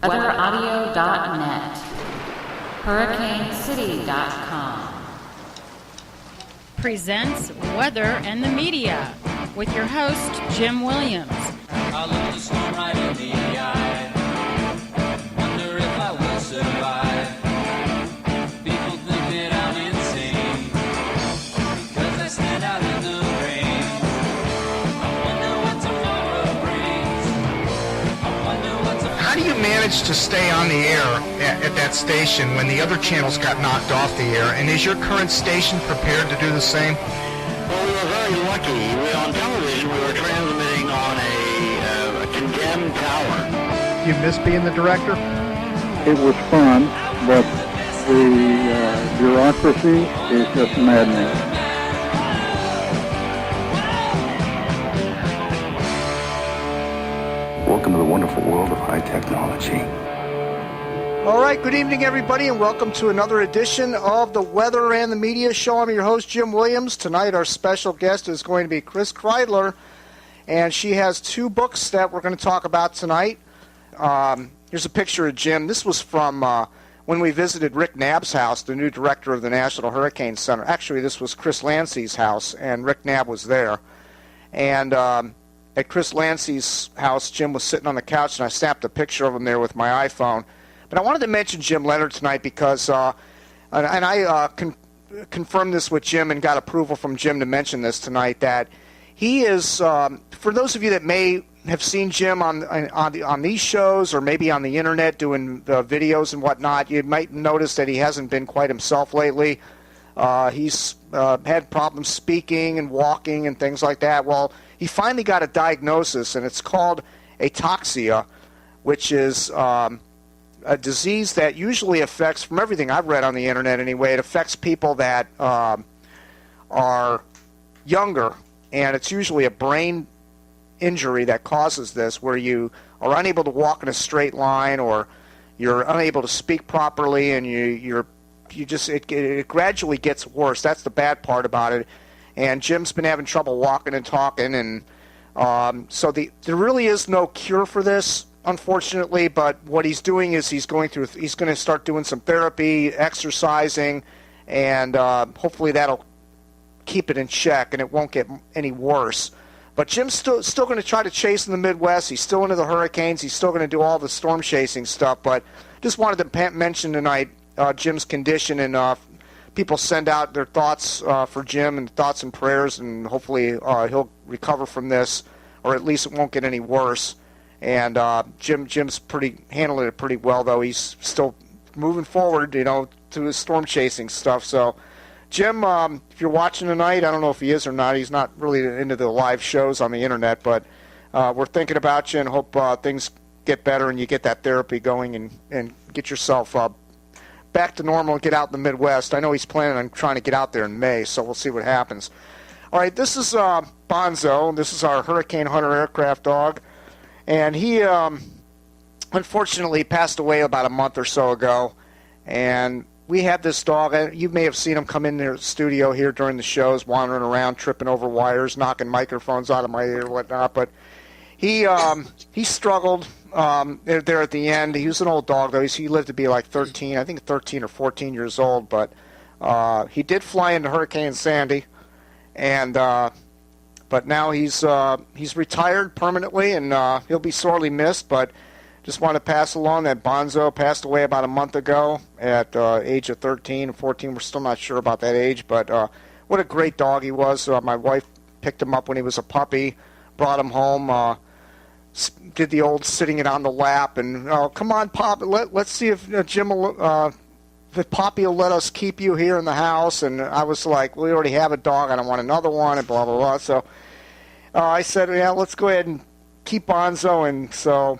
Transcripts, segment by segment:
weatheraudio.net, hurricanecity.com. Presents Weather and the Media with your host, Jim Williams. I look the storm right in the eye. Wonder if I will survive. People think that I'm insane because I stand out in the rain. I wonder what tomorrow brings. I wonder what tomorrow. How do you manage to stay on the air at that station when the other channels got knocked off the air? And is your current station prepared to do the same? Well, we were very lucky. On television, we were transmitting on a condemned tower. You miss being the director? It was fun, but the bureaucracy is just maddening. Welcome to the wonderful world of high technology. All right, good evening, everybody, and welcome to another edition of the Weather and the Media Show. I'm your host, Jim Williams. Tonight, our special guest is going to be Chris Kridler, and she has two books that we're going to talk about tonight. Here's a picture of Jim. This was from when we visited Rick Knapp's house, the new director of the National Hurricane Center. Actually, this was Chris Lancey's house, and Rick Knapp was there. And at Chris Lancey's house, Jim was sitting on the couch, and I snapped a picture of him there with my iPhone. But I wanted to mention Jim Leonard tonight because, and I confirmed this with Jim and got approval from Jim to mention this tonight, that he is, for those of you that may have seen Jim on these shows or maybe on the internet doing videos and whatnot, you might notice that he hasn't been quite himself lately. He's had problems speaking and walking and things like that. Well, he finally got a diagnosis, and it's called ataxia, which is a disease that usually affects, from everything I've read on the internet anyway, it affects people that are younger, and it's usually a brain injury that causes this, where you are unable to walk in a straight line, or you're unable to speak properly, and it gradually gets worse. That's the bad part about it. And Jim's been having trouble walking and talking, and so there really is no cure for this, unfortunately, but what he's doing is he's going to start doing some therapy, exercising, and hopefully that'll keep it in check and it won't get any worse. But Jim's still going to try to chase in the Midwest. He's still into the hurricanes. He's still going to do all the storm chasing stuff. But just wanted to mention tonight Jim's condition, and people send out their thoughts for Jim and thoughts and prayers, and hopefully he'll recover from this, or at least it won't get any worse. And Jim's handling it pretty well, though. He's still moving forward, to his storm chasing stuff. So, Jim, if you're watching tonight, I don't know if he is or not. He's not really into the live shows on the internet, but we're thinking about you and hope things get better and you get that therapy going and get yourself back to normal and get out in the Midwest. I know he's planning on trying to get out there in May, so we'll see what happens. All right, this is Bonzo. This is our Hurricane Hunter aircraft dog. And he unfortunately passed away about a month or so ago. And we had this dog. You may have seen him come in the studio here during the shows, wandering around, tripping over wires, knocking microphones out of my ear and whatnot. But he struggled there at the end. He was an old dog, though. He lived to be like 13, I think 13 or 14 years old. But he did fly into Hurricane Sandy. And but now he's retired permanently, and he'll be sorely missed. But just want to pass along that Bonzo passed away about a month ago at age of 13 and 14. We're still not sure about that age, but what a great dog he was. My wife picked him up when he was a puppy, brought him home, did the old sitting it on the lap, and come on, Pop, let's see if Jim will. The Poppy will let us keep you here in the house. And I was like, we already have a dog, I don't want another one, and blah, blah, blah. So I said, yeah, let's go ahead and keep Bonzo. And so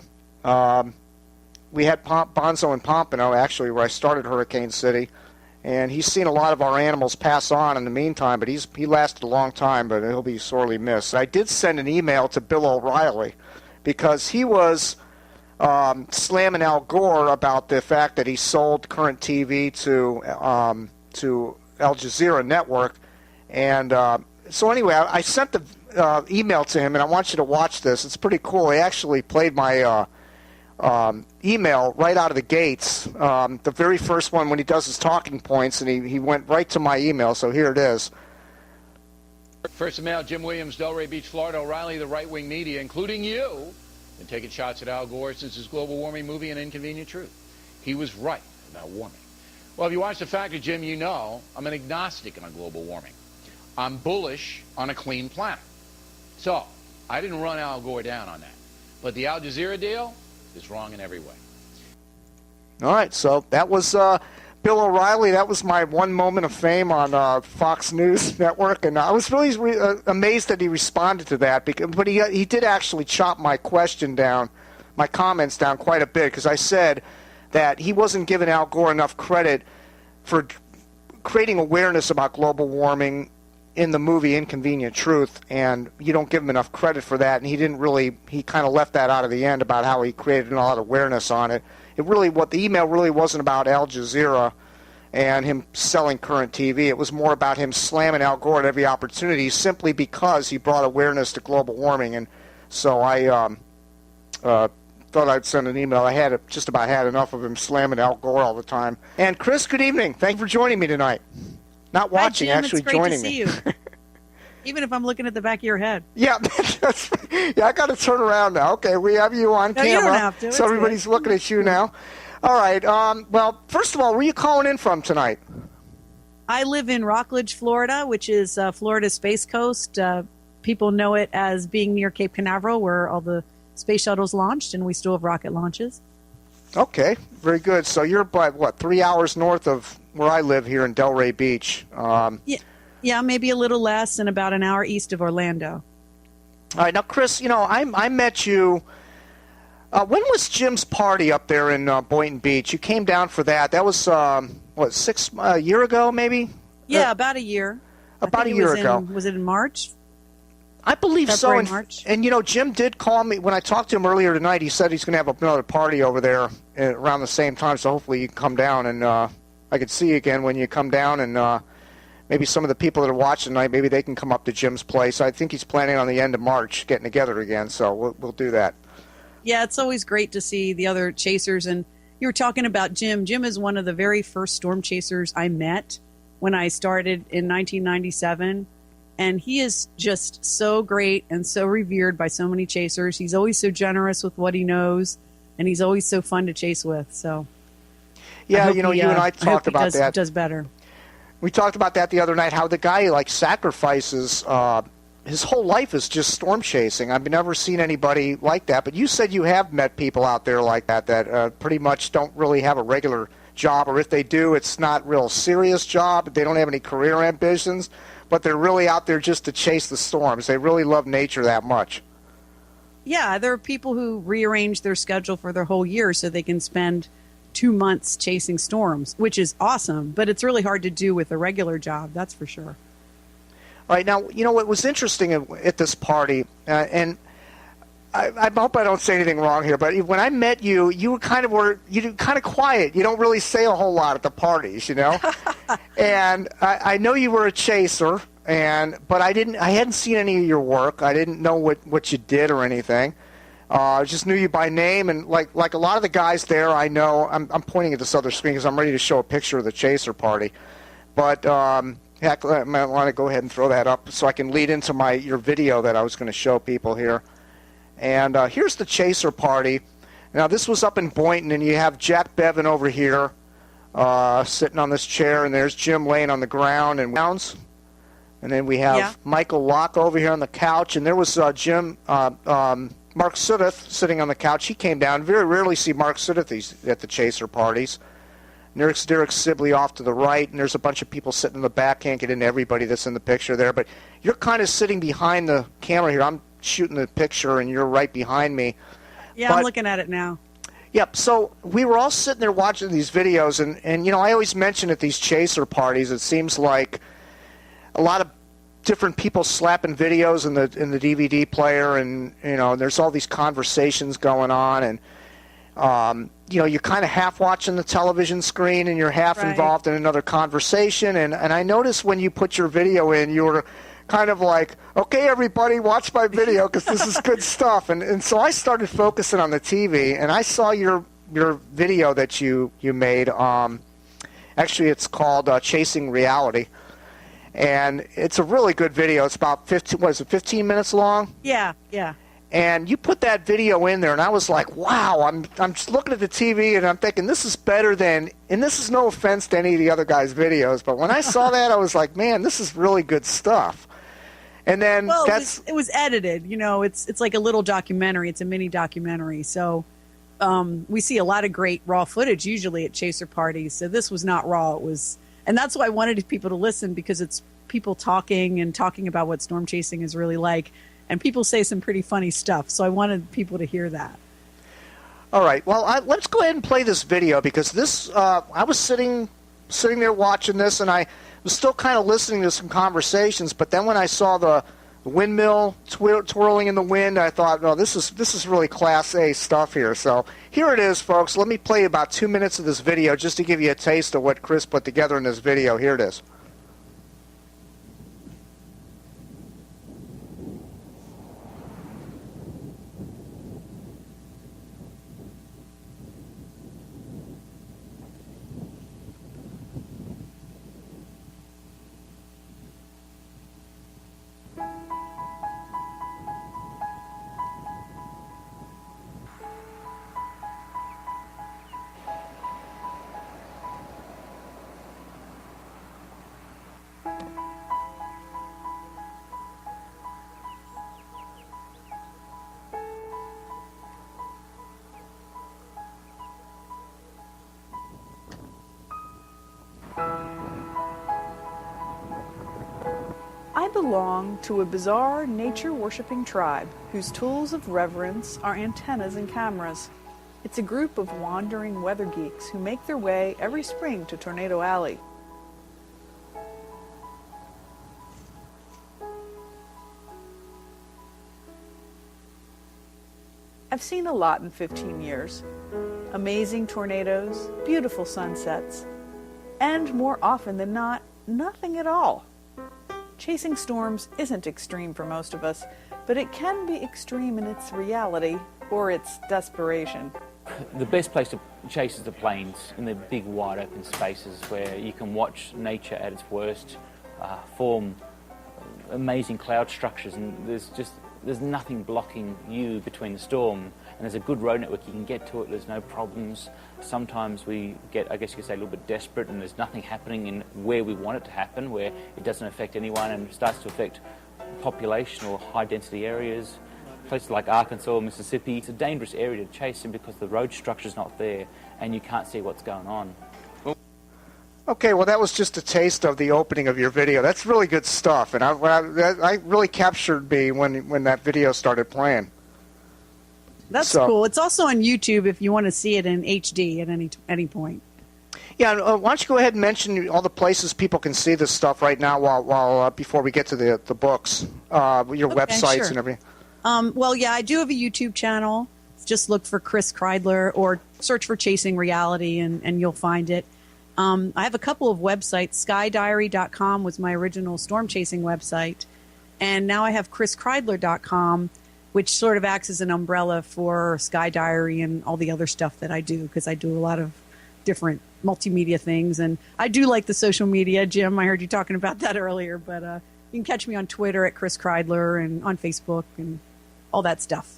we had Bonzo in Pompano, actually, where I started Hurricane City. And he's seen a lot of our animals pass on in the meantime, but he lasted a long time, but he'll be sorely missed. I did send an email to Bill O'Reilly because he was slamming Al Gore about the fact that he sold Current TV to Al Jazeera Network. And so anyway, I sent the email to him, and I want you to watch this. It's pretty cool. He actually played my email right out of the gates. The very first one when he does his talking points, and he went right to my email. So here it is. First email, Jim Williams, Delray Beach, Florida. O'Reilly, the right-wing media, including you, been taking shots at Al Gore since his global warming movie, An Inconvenient Truth. He was right about warming. Well, if you watch The Factor, Jim, you know I'm an agnostic on global warming. I'm bullish on a clean planet. So I didn't run Al Gore down on that. But the Al Jazeera deal is wrong in every way. All right, so that was Bill O'Reilly. That was my one moment of fame on Fox News Network, and I was really amazed that he responded to that. But he did actually chop my question down, my comments down quite a bit, because I said that he wasn't giving Al Gore enough credit for creating awareness about global warming in the movie Inconvenient Truth, and you don't give him enough credit for that, and he kind of left that out of the end about how he created a lot of awareness on it. The email really wasn't about Al Jazeera and him selling current TV. It was more about him slamming Al Gore at every opportunity simply because he brought awareness to global warming, and so I thought I'd send an email. I just about had enough of him slamming Al Gore all the time. And Chris, good evening. Thank you for joining me tonight. Not watching, Hi, Jim. actually it's great joining to see me. you. Even if I'm looking at the back of your head. Yeah, I got to turn around now. Okay, we have you on camera. You don't have to. So everybody's looking at you now. All right. Well, first of all, where are you calling in from tonight? I live in Rockledge, Florida, which is Florida's Space Coast. People know it as being near Cape Canaveral, where all the space shuttles launched, and we still have rocket launches. Okay, very good. So you're about, 3 hours north of where I live here in Delray Beach? Yeah, maybe a little less, and about an hour east of Orlando. All right, now, Chris, I met you. When was Jim's party up there in Boynton Beach? You came down for that. That was, a year ago, maybe? Yeah, about a year. About a year ago. Was it in March? I believe February, so. March. And, Jim did call me. When I talked to him earlier tonight, he said he's going to have another party over there around the same time, so hopefully you can come down, and I could see you again when you come down, and maybe some of the people that are watching tonight, maybe they can come up to Jim's place. I think he's planning on the end of March getting together again, so we'll do that. Yeah, it's always great to see the other chasers. And you were talking about Jim. Jim is one of the very first storm chasers I met when I started in 1997. And he is just so great and so revered by so many chasers. He's always so generous with what he knows, and he's always so fun to chase with. So, yeah, you and I talked about that. Does better. We talked about that the other night. How the guy sacrifices his whole life is just storm chasing. I've never seen anybody like that. But you said you have met people out there like that pretty much don't really have a regular job, or if they do, it's not real serious job. They don't have any career ambitions, but they're really out there just to chase the storms. They really love nature that much. Yeah, there are people who rearrange their schedule for their whole year so they can spend 2 months chasing storms, which is awesome, but it's really hard to do with a regular job, that's for sure. All right, now, what was interesting at this party, and I hope I don't say anything wrong here, but when I met you, you were kind of quiet. You don't really say a whole lot at the parties, And I know you were a chaser, but I hadn't seen any of your work. I didn't know what you did or anything. I just knew you by name, and like a lot of the guys there, I know. I'm pointing at this other screen because I'm ready to show a picture of the chaser party. But heck, I might want to go ahead and throw that up so I can lead into your video that I was going to show people here. And here's the chaser party. Now, this was up in Boynton, and you have Jack Bevan over here sitting on this chair, and there's Jim laying on the ground and And then we have Michael Locke over here on the couch, and there was Mark Sudduth sitting on the couch. He came down. Very rarely see Mark Sudduth at the chaser parties. And there's Derek Sibley off to the right, and there's a bunch of people sitting in the back. Can't get into everybody that's in the picture there, but you're kind of sitting behind the camera here. I'm shooting the picture, and you're right behind me. Yeah, I'm looking at it now. Yep, so we were all sitting there watching these videos, and I always mention at these chaser parties, it seems like a lot of different people slapping videos in the DVD player, and there's all these conversations going on, and you're kind of half watching the television screen, and you're half involved in another conversation. And I noticed when you put your video in, you were kind of like, okay, everybody, watch my video because this is good stuff. And so I started focusing on the TV, and I saw your video that you made. Actually, it's called Chasing Reality. And it's a really good video. It's about 15 minutes long? Yeah. And you put that video in there, and I was like, wow, I'm just looking at the TV, and I'm thinking, this is better than, and this is no offense to any of the other guys' videos, but when I saw that, I was like, man, this is really good stuff. And then it was edited. It's like a little documentary. It's a mini documentary. So we see a lot of great raw footage usually at chaser parties. So this was not raw. And that's why I wanted people to listen, because it's people talking about what storm chasing is really like. And people say some pretty funny stuff, so I wanted people to hear that. All right. Well, let's go ahead and play this video, because this I was sitting there watching this, and I was still kind of listening to some conversations. But then when I saw the windmill twirling in the wind, I thought, no, this is really Class A stuff here. So here it is, folks. Let me play about 2 minutes of this video just to give you a taste of what Chris put together in this video. Here it is. I belong to a bizarre nature-worshipping tribe whose tools of reverence are antennas and cameras. It's a group of wandering weather geeks who make their way every spring to Tornado Alley. I've seen a lot in 15 years. Amazing tornadoes, beautiful sunsets, and more often than not, nothing at all. Chasing storms isn't extreme for most of us, but it can be extreme in its reality or its desperation. The best place to chase is the plains, in the big wide open spaces where you can watch nature at its worst, form amazing cloud structures, and there's nothing blocking you between the storm, and there's a good road network. You can get to it, there's no problems. Sometimes we get, I guess you could say, a little bit desperate, and there's nothing happening in where we want it to happen, where it doesn't affect anyone and starts to affect population or high density areas. Places like Arkansas or Mississippi, it's a dangerous area to chase in because the road structure's not there and you can't see what's going on. Okay, well, that was just a taste of the opening of your video. That's really good stuff, and I really captured me when that video started playing. That's cool. It's also on YouTube if you want to see it in HD at any point. Yeah, why don't you go ahead and mention all the places people can see this stuff right now while before we get to the books, your websites and everything. Well, yeah, I do have a YouTube channel. Just look for Chris Kridler or search for Chasing Reality and you'll find it. I have a couple of websites. SkyDiary.com was my original storm chasing website. And now I have ChrisKridler.com, which sort of acts as an umbrella for Sky Diary and all the other stuff that I do, because I do a lot of different multimedia things. And I do like the social media. Jim, I heard you talking about that earlier. But you can catch me on Twitter at Chris Kridler and on Facebook and all that stuff.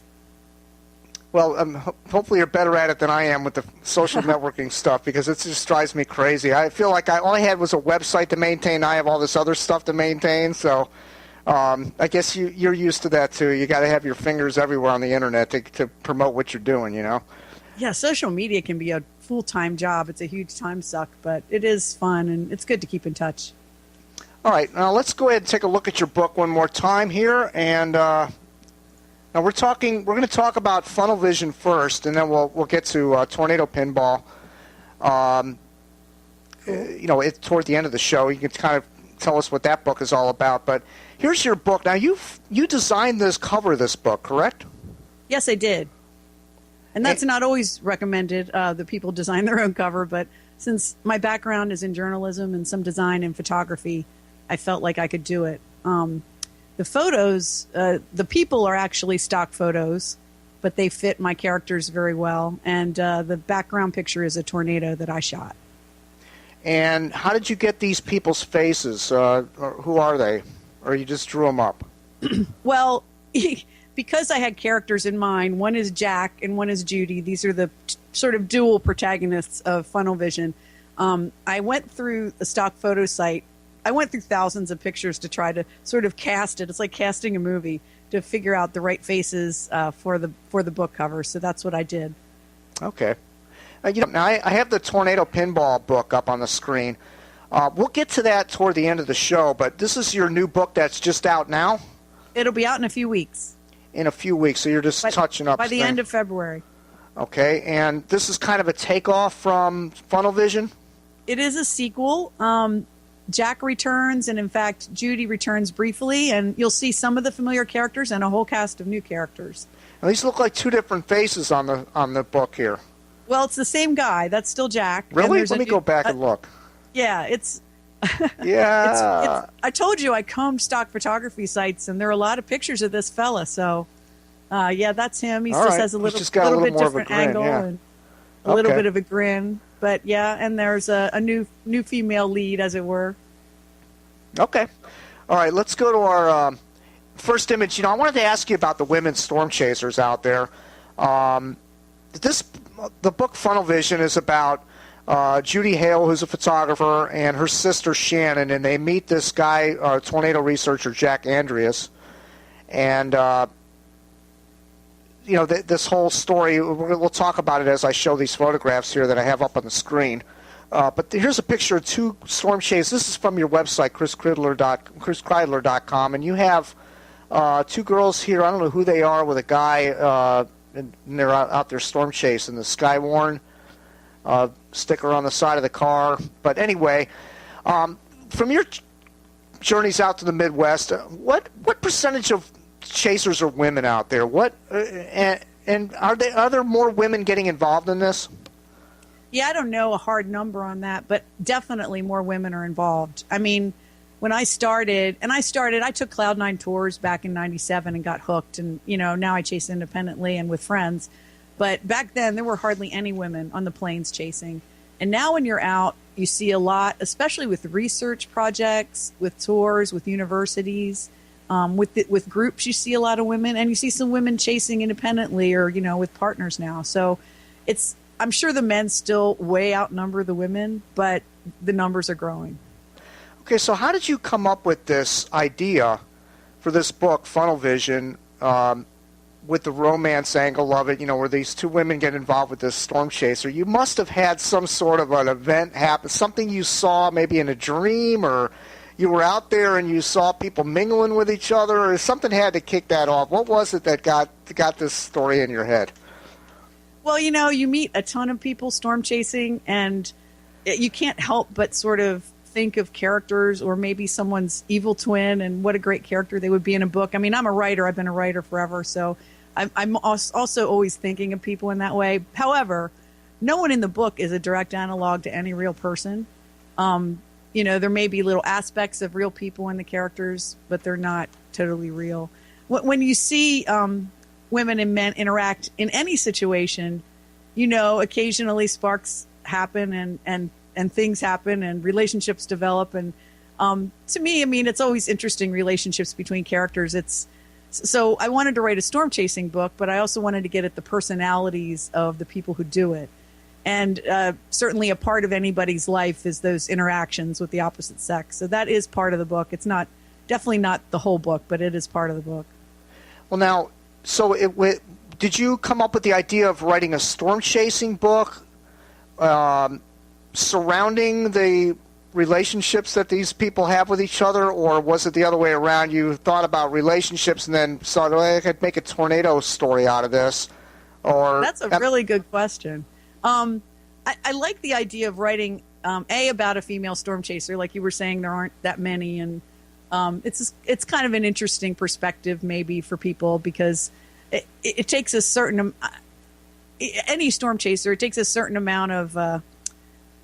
Well, hopefully you're better at it than I am with the social networking stuff, because it just drives me crazy. I feel like all I had was a website to maintain. I have all this other stuff to maintain, so I guess you're used to that too. You got to have your fingers everywhere on the internet to promote what you're doing, you know? Yeah, social media can be a full-time job. It's a huge time suck, but it is fun, and it's good to keep in touch. All right, now let's go ahead and take a look at your book one more time here, and now we're going to talk about funnel vision first, and then we'll get to tornado pinball. Toward the end of the show, you can kind of tell us what that book is all about. But here's your book. Now you designed this cover of this book, correct? Yes, I did. And that's not always recommended. The people design their own cover, but since my background is in journalism and some design and photography, I felt like I could do it. The photos, the people are actually stock photos, but they fit my characters very well. And the background picture is a tornado that I shot. And how did you get these people's faces? Or who are they? Or you just drew them up? Well, because I had characters in mind, one is Jack and one is Judy. These are the sort of dual protagonists of Funnel Vision. I went through the stock photo site. I went through thousands of pictures to try to sort of cast it. It's like casting a movie to figure out the right faces for the book cover. So that's what I did. Okay. Now I have the Tornado Pinball book up on the screen. We'll get to that toward the end of the show, but this is your new book that's just out now? It'll be out in a few weeks. In a few weeks, so you're just touching up. By the end of February. Okay, and this is kind of a takeoff from Funnel Vision? It is a sequel. Jack returns, and in fact, Judy returns briefly, and you'll see some of the familiar characters and a whole cast of new characters. Now, these look like two different faces on the book here. Well, it's the same guy. That's still Jack. Really? Let me go back and look. Yeah, it's... Yeah. I told you I combed stock photography sites, and there are a lot of pictures of this fella. So, yeah, that's him. He just has a little bit different angle and a little bit of a grin. But yeah, and there's a new female lead, as it were. Okay. All right. Let's go to our first image. I wanted to ask you about the women storm chasers out there. The book Funnel Vision is about Judy Hale, who's a photographer, and her sister Shannon, and they meet this guy, tornado researcher Jack Andreas, and this whole story. We'll talk about it as I show these photographs here that I have up on the screen. But here's a picture of two storm chasers. This is from your website, chriskridler.com, and you have two girls here. I don't know who they are, with a guy, and they're out there storm chasing the Skywarn sticker on the side of the car. But anyway, from your journeys out to the Midwest, what percentage of chasers are women out there? And are there more women getting involved in this? Yeah, I don't know a hard number on that, but definitely more women are involved. I mean, when I started, I took Cloud9 tours back in '97 and got hooked, and now I chase independently and with friends. But back then, there were hardly any women on the plains chasing. And now when you're out, you see a lot, especially with research projects, with tours, with universities, with groups, you see a lot of women. And you see some women chasing independently or, with partners now. So I'm sure the men still way outnumber the women, but the numbers are growing. Okay, so how did you come up with this idea for this book, Funnel Vision, with the romance angle of it, where these two women get involved with this storm chaser? You must have had some sort of an event happen, something you saw maybe in a dream, or you were out there and you saw people mingling with each other, or something had to kick that off. What was it that got this story in your head? Well, you meet a ton of people storm chasing, and you can't help but sort of think of characters or maybe someone's evil twin and what a great character they would be in a book. I mean, I'm a writer. I've been a writer forever, so I'm also always thinking of people in that way. However, no one in the book is a direct analog to any real person. There may be little aspects of real people in the characters, but they're not totally real. When you see women and men interact in any situation, occasionally sparks happen and things happen and relationships develop. And to me, I mean, it's always interesting, relationships between characters. So I wanted to write a storm chasing book, but I also wanted to get at the personalities of the people who do it. And certainly a part of anybody's life is those interactions with the opposite sex. So that is part of the book. It's definitely not the whole book, but it is part of the book. Well, now, so did you come up with the idea of writing a storm chasing book surrounding the relationships that these people have with each other, or was it the other way around? You thought about relationships and then thought, I could make a tornado story out of this? Or that's a really good question. I like the idea of writing about a female storm chaser. Like you were saying, there aren't that many, and it's kind of an interesting perspective maybe for people, because it takes a certain any storm chaser, it takes a certain amount of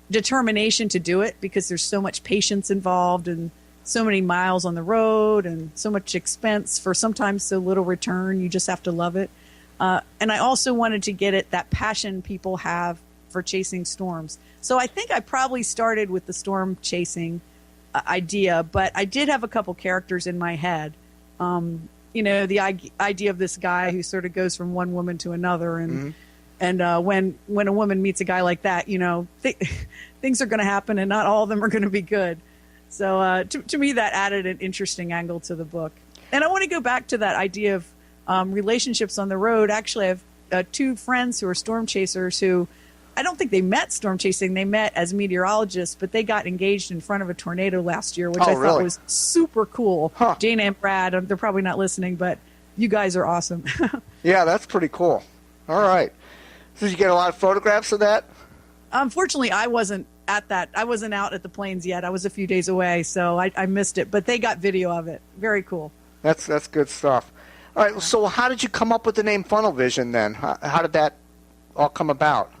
determination to do it, because there's so much patience involved and so many miles on the road and so much expense for sometimes so little return. You just have to love it. And I also wanted to get at that passion people have for chasing storms. So I think I probably started with the storm chasing idea, but I did have a couple characters in my head. You know, the idea of this guy who sort of goes from one woman to another, and when a woman meets a guy like that, you know, things are going to happen, and not all of them are going to be good. So to me, that added an interesting angle to the book. And I want to go back to that idea of relationships on the road. Actually, I have two friends who are storm chasers who I don't think they met storm chasing. They met as meteorologists, but they got engaged in front of a tornado last year, which I thought was super cool. Huh. Dana and Brad, they're probably not listening, but you guys are awesome. Yeah, that's pretty cool. All right. Did you get a lot of photographs of that? Unfortunately, I wasn't at that. I wasn't out at the plains yet. I was a few days away, so I missed it. But they got video of it. Very cool. That's good stuff. All right. So how did you come up with the name Funnel Vision then? How did that all come about?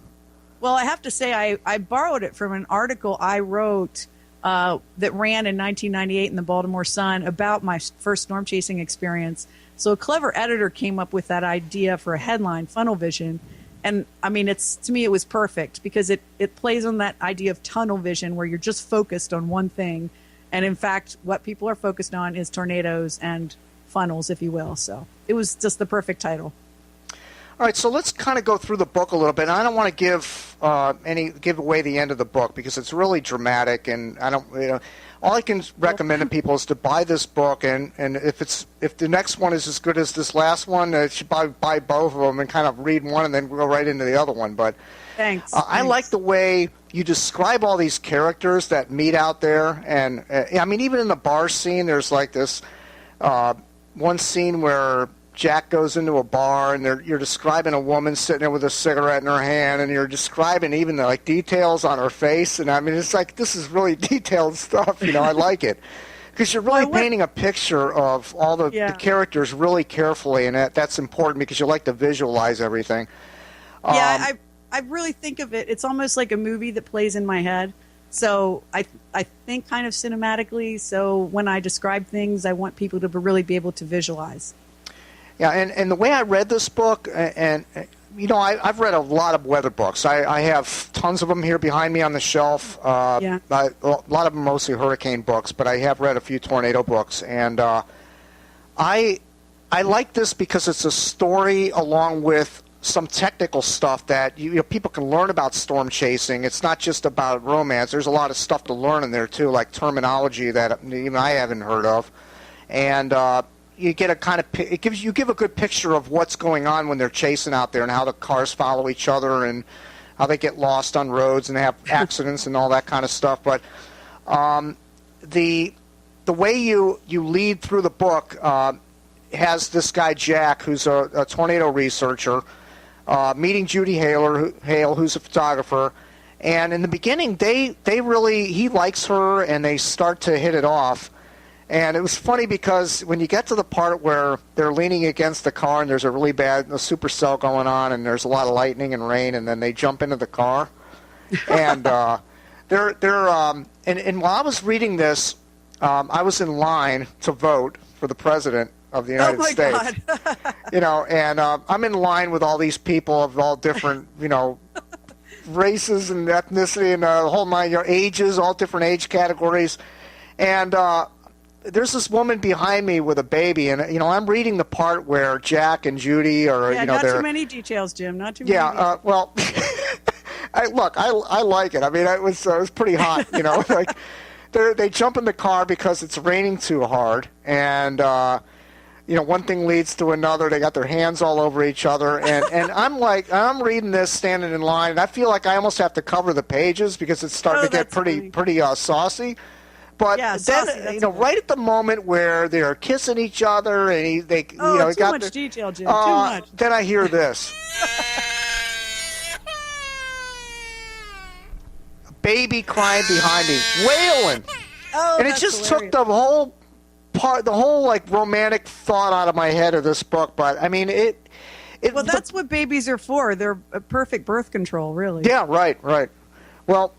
Well, I have to say I borrowed it from an article I wrote that ran in 1998 in the Baltimore Sun about my first storm chasing experience. So a clever editor came up with that idea for a headline, Funnel Vision. And I mean, to me, it was perfect because it plays on that idea of tunnel vision where you're just focused on one thing. And in fact, what people are focused on is tornadoes and funnels, if you will. So it was just the perfect title. All right, so let's kind of go through the book a little bit. I don't want to give away the end of the book because it's really dramatic, and I don't, all I can recommend to people is to buy this book, and if the next one is as good as this last one, you should buy both of them and kind of read one and then go right into the other one. But thanks. I like the way you describe all these characters that meet out there, and I mean, even in the bar scene, there's like this one scene where Jack goes into a bar, and you're describing a woman sitting there with a cigarette in her hand, and you're describing even the like details on her face. And I mean, it's like this is really detailed stuff. I like it because you're really painting a picture of all the characters really carefully, and that's important because you like to visualize everything. I really think of it. It's almost like a movie that plays in my head. So I think kind of cinematically. So when I describe things, I want people to really be able to visualize. Yeah, and the way I read this book, and I've read a lot of weather books. I have tons of them here behind me on the shelf. A lot of them mostly hurricane books, but I have read a few tornado books. And I like this because it's a story along with some technical stuff that people can learn about storm chasing. It's not just about romance. There's a lot of stuff to learn in there, too, like terminology that even I haven't heard of. And you get a kind of you give a good picture of what's going on when they're chasing out there and how the cars follow each other and how they get lost on roads and have accidents and all that kind of stuff. But the way you lead through the book has this guy Jack, who's a tornado researcher, meeting Judy Hale, who's a photographer. And in the beginning, he likes her and they start to hit it off. And it was funny because when you get to the part where they're leaning against the car and there's a really bad supercell going on and there's a lot of lightning and rain, and then they jump into the car, and and while I was reading this, I was in line to vote for the president of the United States. God. And I'm in line with all these people of all different races and ethnicity and the whole nine, ages, all different age categories, and there's this woman behind me with a baby, and I'm reading the part where Jack and Judy are. Not too many details, Jim. Not too many. Yeah, well, I like it. I mean, it was pretty hot. Like they jump in the car because it's raining too hard, and one thing leads to another. They got their hands all over each other, and I'm reading this standing in line, and I feel like I almost have to cover the pages because it's starting to get pretty saucy. But then, right at the moment where they're kissing each other, and they too got much detail, Jim. Too much. Then I hear this: a baby crying behind me, wailing, and it just took the whole like romantic thought out of my head of this book. But I mean, that's what babies are for. They're a perfect birth control, really. Yeah, right. Well.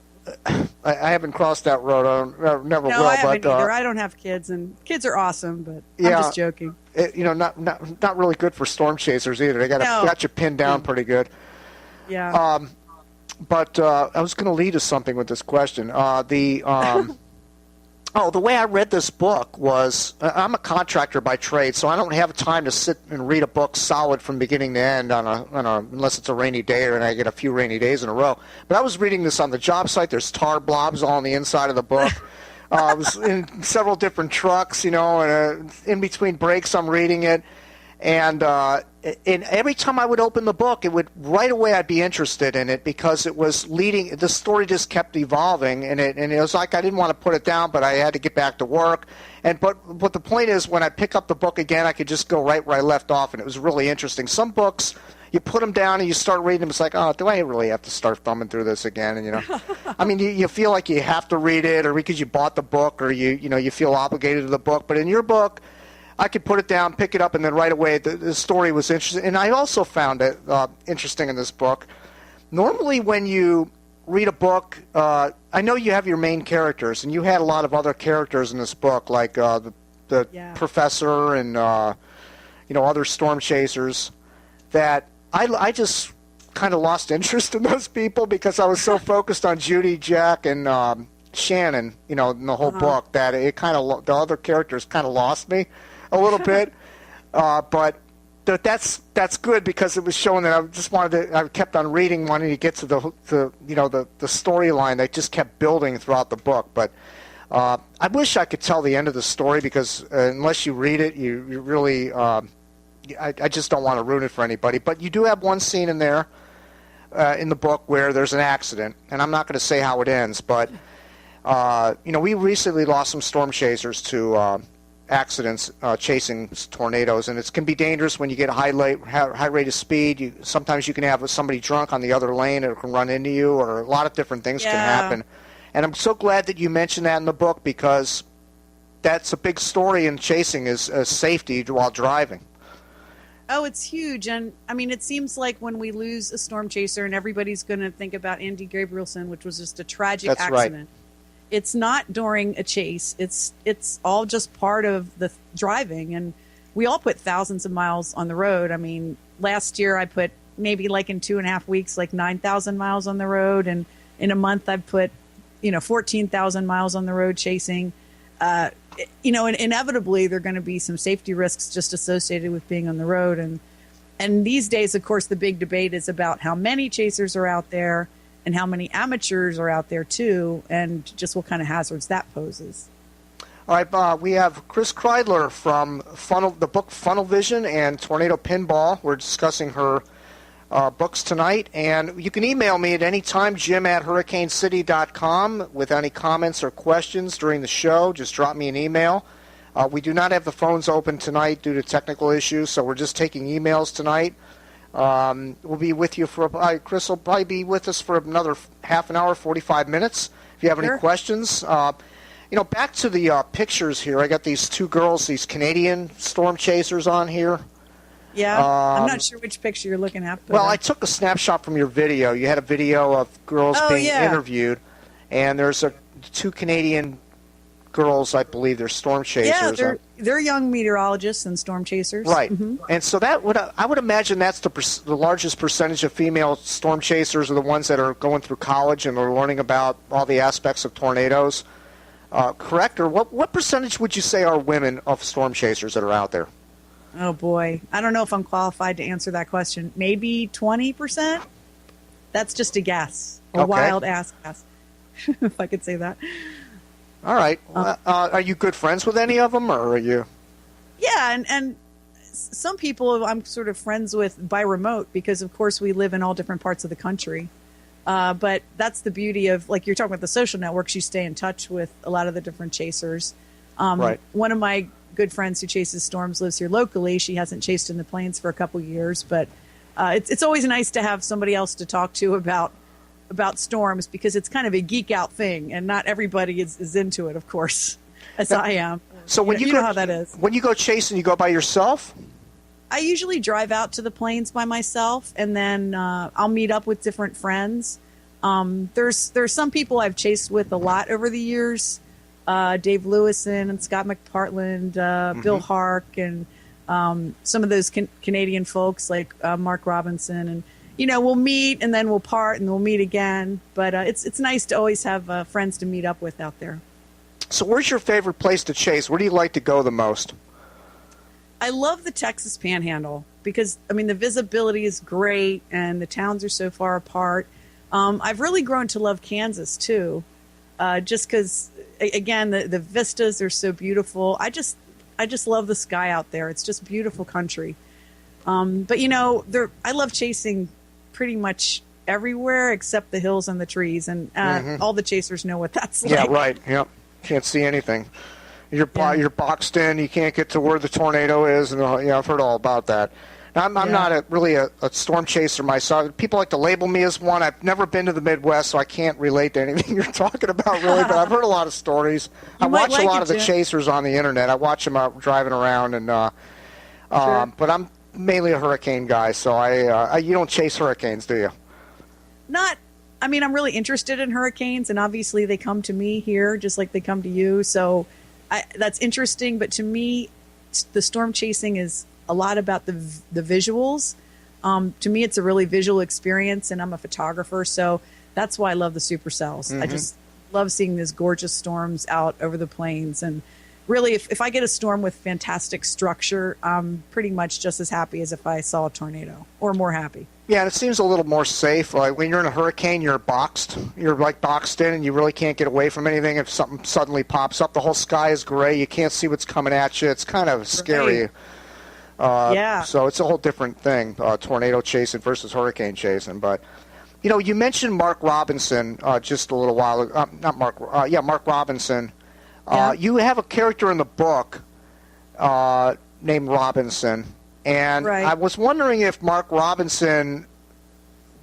I haven't crossed that road. I never No, will. I haven't but either. I don't have kids, and kids are awesome, but yeah, I'm just joking. Not really good for storm chasers either. They got you pinned down pretty good. Yeah. But I was going to lead to something with this question. The way I read this book was I'm a contractor by trade, so I don't have time to sit and read a book solid from beginning to end unless it's a rainy day and I get a few rainy days in a row. But I was reading this on the job site. There's tar blobs all on the inside of the book. I was in several different trucks, and in between breaks I'm reading it. And every time I would open the book, right away I'd be interested in it because it was the story just kept evolving, and it was like I didn't want to put it down, but I had to get back to work. But the point is, when I pick up the book again, I could just go right where I left off, and it was really interesting. Some books, you put them down and you start reading them, it's like, oh, do I really have to start thumbing through this again? And I mean, you feel like you have to read it, or because you bought the book, or you feel obligated to the book. But in your book, I could put it down, pick it up, and then right away the story was interesting. And I also found it interesting in this book. Normally when you read a book, I know you have your main characters, and you had a lot of other characters in this book, like the professor and other storm chasers, that I just kind of lost interest in those people because I was so focused on Judy, Jack, and Shannon, in the whole book, that it the other characters kind of lost me a little bit, but that's good because it was showing that I kept on reading, wanting to get to the storyline that just kept building throughout the book. But I wish I could tell the end of the story because unless you read it, you really I just don't want to ruin it for anybody. But you do have one scene in there in the book where there's an accident, and I'm not going to say how it ends, but we recently lost some storm chasers to accidents chasing tornadoes, and it can be dangerous when you get a high rate of speed. Sometimes you can have somebody drunk on the other lane, or it can run into you, or a lot of different things can happen. And I'm so glad that you mentioned that in the book because that's a big story in chasing is safety while driving. Oh, it's huge. And I mean, it seems like when we lose a storm chaser, and everybody's going to think about Andy Gabrielson, which was just a tragic accident. Right. It's not during a chase. It's all just part of the driving. And we all put thousands of miles on the road. I mean, last year I put maybe like in 2.5 weeks, like 9,000 miles on the road. And in a month I've put, 14,000 miles on the road chasing. And inevitably there are going to be some safety risks just associated with being on the road. And these days, of course, the big debate is about how many chasers are out there and how many amateurs are out there too, and just what kind of hazards that poses. All right, we have Chris Kridler from the book Funnel Vision and Tornado Pinball. We're discussing her books tonight, and you can email me at any time, jim@hurricanecity.com, with any comments or questions during the show. Just drop me an email. We do not have the phones open tonight due to technical issues, so we're just taking emails tonight. We'll be with you Chris will probably be with us for another half an hour, 45 minutes. If you have any questions, back to the pictures here. I got these two girls, these Canadian storm chasers on here. Yeah, I'm not sure which picture you're looking at. Well, I took a snapshot from your video. You had a video of girls being interviewed, and there's two Canadian girls, I believe they're storm chasers. Yeah, they're young meteorologists and storm chasers. Right. Mm-hmm. And so I would imagine that's the largest percentage of female storm chasers are the ones that are going through college and are learning about all the aspects of tornadoes. Correct? Or what percentage would you say are women of storm chasers that are out there? Oh, boy. I don't know if I'm qualified to answer that question. Maybe 20%? That's just a guess. A wild-ass guess, if I could say that. All right. Are you good friends with any of them, or are you? Yeah, and some people I'm sort of friends with by remote because, of course, we live in all different parts of the country. But that's the beauty of, like you're talking about the social networks, you stay in touch with a lot of the different chasers. Right. One of my good friends who chases storms lives here locally. She hasn't chased in the plains for a couple years, but it's always nice to have somebody else to talk to about storms because it's kind of a geek out thing, and not everybody is into it, of course, as I am. So when you know how that is. When you go chasing, you go by yourself? I usually drive out to the plains by myself, and then I'll meet up with different friends. There's some people I've chased with a lot over the years, Dave Lewison and Scott McPartland, Bill Hark, and some of those Canadian folks like Mark Robinson. And, we'll meet and then we'll part and we'll meet again. But it's nice to always have friends to meet up with out there. So where's your favorite place to chase? Where do you like to go the most? I love the Texas Panhandle because, the visibility is great and the towns are so far apart. I've really grown to love Kansas, too, just because, again, the vistas are so beautiful. I just love the sky out there. It's just beautiful country. But, I love chasing pretty much everywhere except the hills and the trees, and all the chasers know what that's like. Yeah, right. Yep. Can't see anything. You're boxed in. You can't get to where the tornado is, and I've heard all about that. Now, I'm not really a storm chaser myself. People like to label me as one. I've never been to the Midwest, so I can't relate to anything you're talking about, really. But I've heard a lot of stories. I watch a lot of the chasers on the internet. I watch them out driving around, and but I'm mainly a hurricane guy. So you don't chase hurricanes, do you? I'm really interested in hurricanes, and obviously they come to me here just like they come to you. So that's interesting. But to me, the storm chasing is a lot about the visuals. To me, it's a really visual experience, and I'm a photographer, so that's why I love the supercells. I just love seeing these gorgeous storms out over the plains. And really, if I get a storm with fantastic structure, I'm pretty much just as happy as if I saw a tornado, or more happy. Yeah, and it seems a little more safe. Like when you're in a hurricane, you're boxed. You're like boxed in, and you really can't get away from anything. If something suddenly pops up, the whole sky is gray. You can't see what's coming at you. It's kind of scary. Right. So it's a whole different thing, tornado chasing versus hurricane chasing. But, you mentioned Mark Robinson just a little while ago. Mark Robinson. You have a character in the book named Robinson. And I was wondering if Mark Robinson,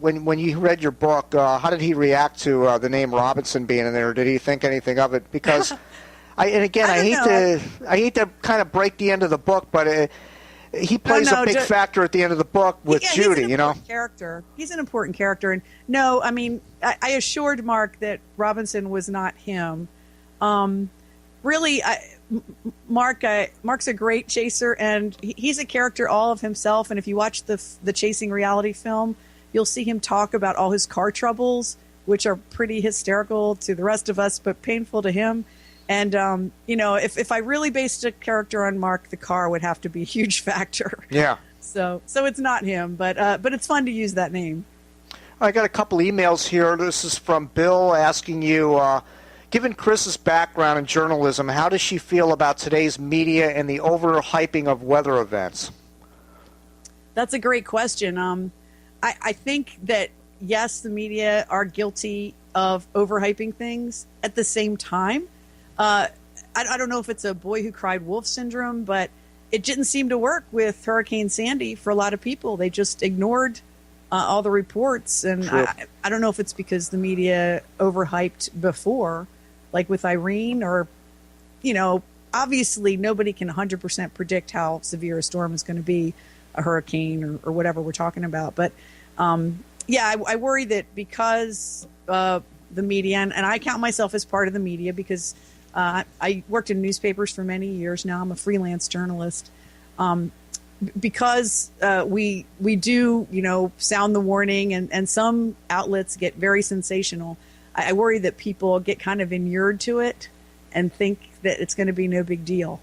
when you read your book, how did he react to the name Robinson being in there? Did he think anything of it? Because, I hate to kind of break the end of the book, but he plays a big factor at the end of the book with Judy. He's an important character. He's an important character, and I assured Mark that Robinson was not him. Really, Mark's a great chaser, and he's a character all of himself. And if you watch the Chasing reality film, you'll see him talk about all his car troubles, which are pretty hysterical to the rest of us, but painful to him. And if I really based a character on Mark, the car would have to be a huge factor. Yeah. So it's not him, but it's fun to use that name. I got a couple emails here. This is from Bill asking you. Given Chris's background in journalism, how does she feel about today's media and the overhyping of weather events? That's a great question. I think that, yes, the media are guilty of overhyping things. At the same time, I don't know if it's a boy who cried wolf syndrome, but it didn't seem to work with Hurricane Sandy for a lot of people. They just ignored all the reports. And I don't know if it's because the media overhyped before, like with Irene, or, obviously nobody can 100% predict how severe a storm is going to be, a hurricane or whatever we're talking about. But, I worry that because the media, and I count myself as part of the media because I worked in newspapers for many years now. I'm a freelance journalist. Because we do, sound the warning, and some outlets get very sensational, I worry that people get kind of inured to it and think that it's going to be no big deal.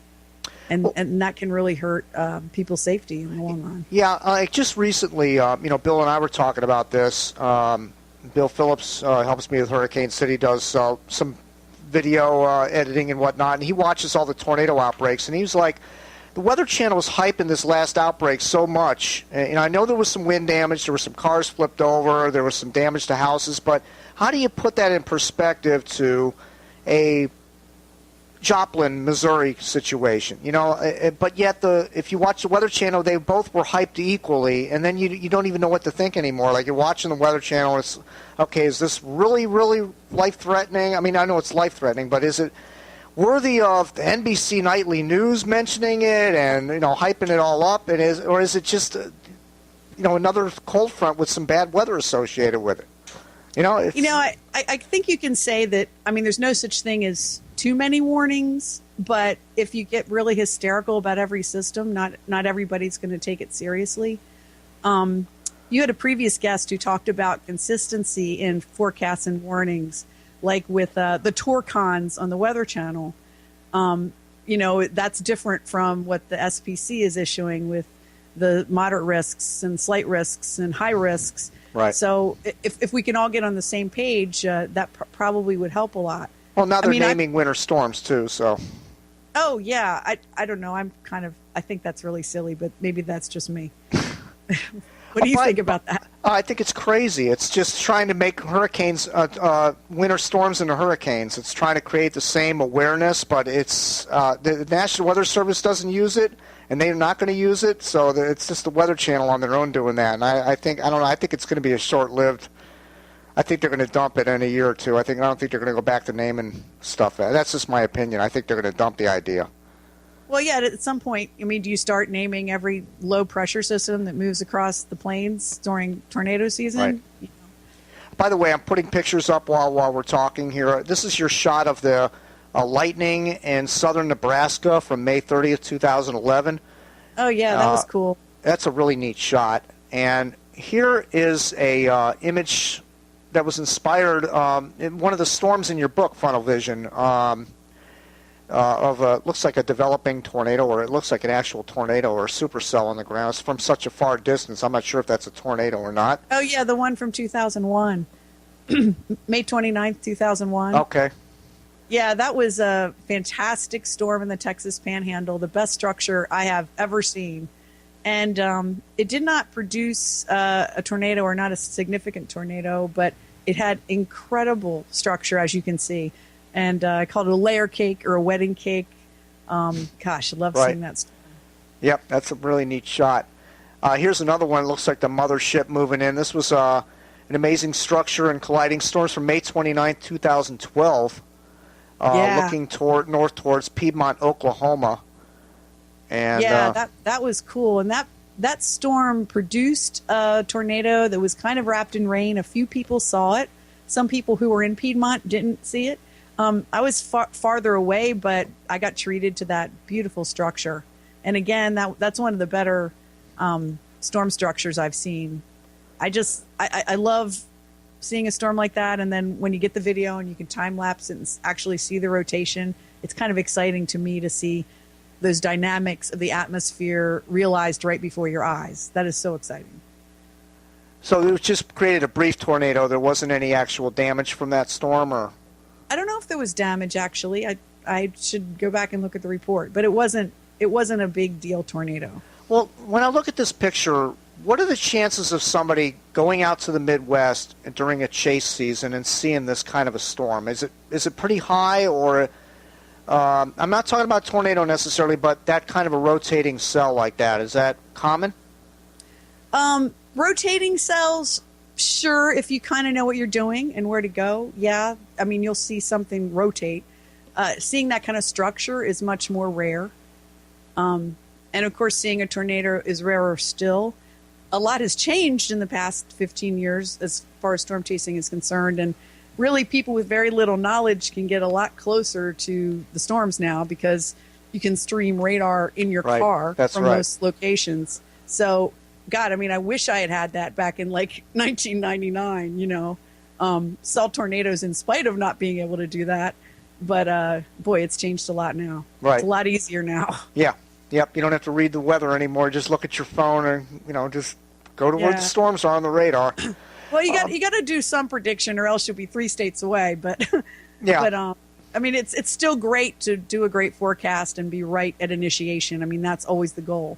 And that can really hurt people's safety in the long run. Yeah, just recently, Bill and I were talking about this. Bill Phillips helps me with Hurricane City, does some video editing and whatnot, and he watches all the tornado outbreaks, and he was like, the Weather Channel was hyping this last outbreak so much. And I know there was some wind damage, there were some cars flipped over, there was some damage to houses, but how do you put that in perspective to a Joplin, Missouri situation? But yet if you watch the Weather Channel, they both were hyped equally, and then you don't even know what to think anymore. Like, you're watching the Weather Channel, and it's, okay, is this really, really life-threatening? I mean, I know it's life-threatening, but is it worthy of the NBC Nightly News mentioning it and, hyping it all up? Or is it just, another cold front with some bad weather associated with it? I think you can say that. I mean, there's no such thing as too many warnings, but if you get really hysterical about every system, not everybody's going to take it seriously. You had a previous guest who talked about consistency in forecasts and warnings, like with the Torcons on the Weather Channel. That's different from what the SPC is issuing with the moderate risks and slight risks and high risks. Right. So if we can all get on the same page, that probably would help a lot. Well, now they're naming winter storms too, so. Oh, yeah. I don't know. I think that's really silly, but maybe that's just me. What do you think about that? I think it's crazy. It's just trying to make hurricanes, winter storms into hurricanes. It's trying to create the same awareness, but it's the National Weather Service doesn't use it, and they're not going to use it. So it's just the Weather Channel on their own doing that. And I think it's going to be a short-lived. I think they're going to dump it in a year or two. I don't think they're going to go back to naming stuff. That's just my opinion. I think they're going to dump the idea. Well, yeah, at some point, do you start naming every low-pressure system that moves across the plains during tornado season? Right. By the way, I'm putting pictures up while we're talking here. This is your shot of the lightning in southern Nebraska from May 30th, 2011. Oh, yeah, that was cool. That's a really neat shot. And here is a image that was inspired in one of the storms in your book, Funnel Vision, looks like a developing tornado, or it looks like an actual tornado or a supercell on the ground. It's from such a far distance. I'm not sure if that's a tornado or not. Oh, yeah, the one from 2001. May 29th, 2001. Okay. Yeah, that was a fantastic storm in the Texas Panhandle, the best structure I have ever seen. And it did not produce a tornado, or not a significant tornado, but it had incredible structure, as you can see. And I called it a layer cake or a wedding cake. Gosh, I love seeing that story. Yep, that's a really neat shot. Here's another one. It looks like the mothership moving in. This was an amazing structure and colliding storms from May 29, 2012, looking north towards Piedmont, Oklahoma. And that was cool. And that storm produced a tornado that was kind of wrapped in rain. A few people saw it. Some people who were in Piedmont didn't see it. I was farther away, but I got treated to that beautiful structure. And again, that's one of the better storm structures I've seen. I love seeing a storm like that. And then when you get the video and you can time lapse it and actually see the rotation, it's kind of exciting to me to see those dynamics of the atmosphere realized right before your eyes. That is so exciting. So it was just created a brief tornado. There wasn't any actual damage from that storm, or? I don't know if there was damage, actually. I should go back and look at the report, but it wasn't a big deal tornado. Well, when I look at this picture, what are the chances of somebody going out to the Midwest during a chase season and seeing this kind of a storm? Is it pretty high, or I'm not talking about tornado necessarily, but that kind of a rotating cell like that, is that common? Rotating cells, sure, if you kind of know what you're doing and where to go, yeah. I mean, you'll see something rotate. Seeing that kind of structure is much more rare. And, of course, seeing a tornado is rarer still. A lot has changed in the past 15 years as far as storm chasing is concerned. And really, people with very little knowledge can get a lot closer to the storms now because you can stream radar in your car from most locations. So, God, I mean, I wish I had that back in, 1999, saw tornadoes in spite of not being able to do that. But, boy, it's changed a lot now. Right. It's a lot easier now. Yeah. Yep. You don't have to read the weather anymore. Just look at your phone and, just go to where the storms are on the radar. Well, you got to do some prediction or else you'll be 3 states away. But, I mean, it's still great to do a great forecast and be right at initiation. I mean, that's always the goal.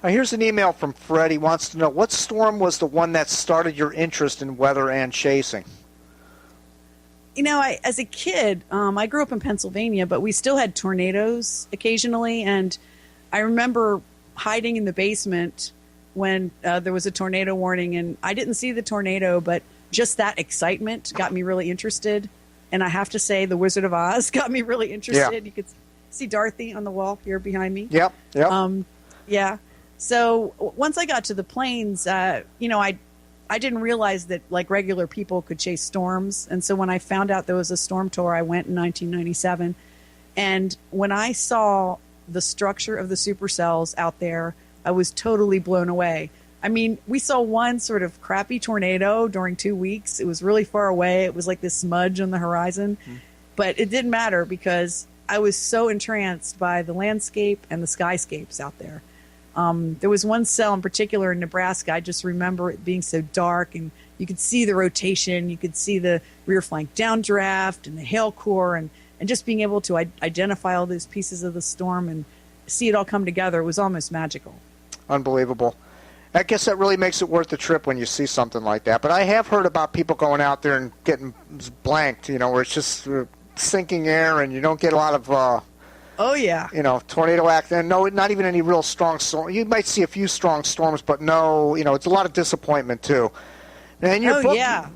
Here's an email from Fred. He wants to know, what storm was the one that started your interest in weather and chasing? As a kid, I grew up in Pennsylvania, but we still had tornadoes occasionally. And I remember hiding in the basement when there was a tornado warning. And I didn't see the tornado, but just that excitement got me really interested. And I have to say, The Wizard of Oz got me really interested. Yeah. You could see Dorothy on the wall here behind me. Yep. Yeah. So once I got to the plains, I I didn't realize that like regular people could chase storms. And so when I found out there was a storm tour, I went in 1997. And when I saw the structure of the supercells out there, I was totally blown away. I mean, we saw one sort of crappy tornado during 2 weeks. It was really far away. It was like this smudge on the horizon. But it didn't matter because I was so entranced by the landscape and the skyscapes out there. There was one cell in particular in Nebraska. I just remember it being so dark, and you could see the rotation. You could see the rear flank downdraft and the hail core, and just being able to identify all those pieces of the storm and see it all come together was almost magical. Unbelievable. I guess that really makes it worth the trip when you see something like that. But I have heard about people going out there and getting blanked, where it's just sinking air and you don't get a lot of... Oh, yeah. Tornado accident. No, not even any real strong storm. You might see a few strong storms, but no, it's a lot of disappointment, too. And in your book, yeah.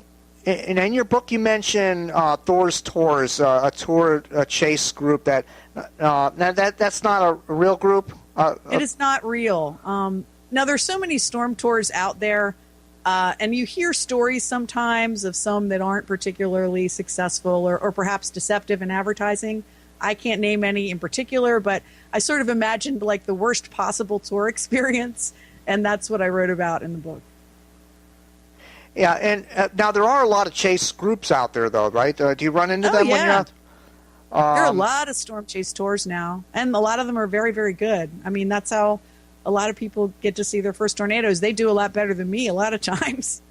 And in your book, you mention Thor's Tours, a chase group that's not a real group? It is not real. Now, there's so many storm tours out there, and you hear stories sometimes of some that aren't particularly successful or perhaps deceptive in advertising. I can't name any in particular, but I sort of imagined like the worst possible tour experience, and that's what I wrote about in the book. Yeah, and now there are a lot of chase groups out there, though, right? Do you run into them when you're out? There are a lot of storm chase tours now, and a lot of them are very, very good. I mean, that's how a lot of people get to see their first tornadoes. They do a lot better than me a lot of times.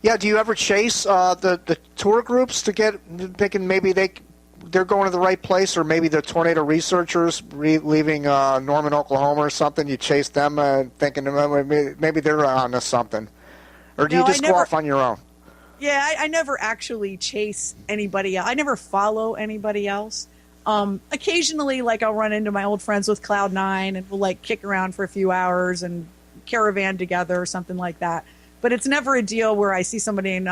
Yeah, do you ever chase the tour groups to get thinking maybe they're going to the right place, or maybe the tornado researchers leaving Norman, Oklahoma or something? You chase them thinking maybe they're on to something. Or do you just go off on your own? Yeah, I never actually chase anybody else. I never follow anybody else. Occasionally, like, I'll run into my old friends with Cloud9 and we'll, like, kick around for a few hours and caravan together or something like that. But it's never a deal where I see somebody and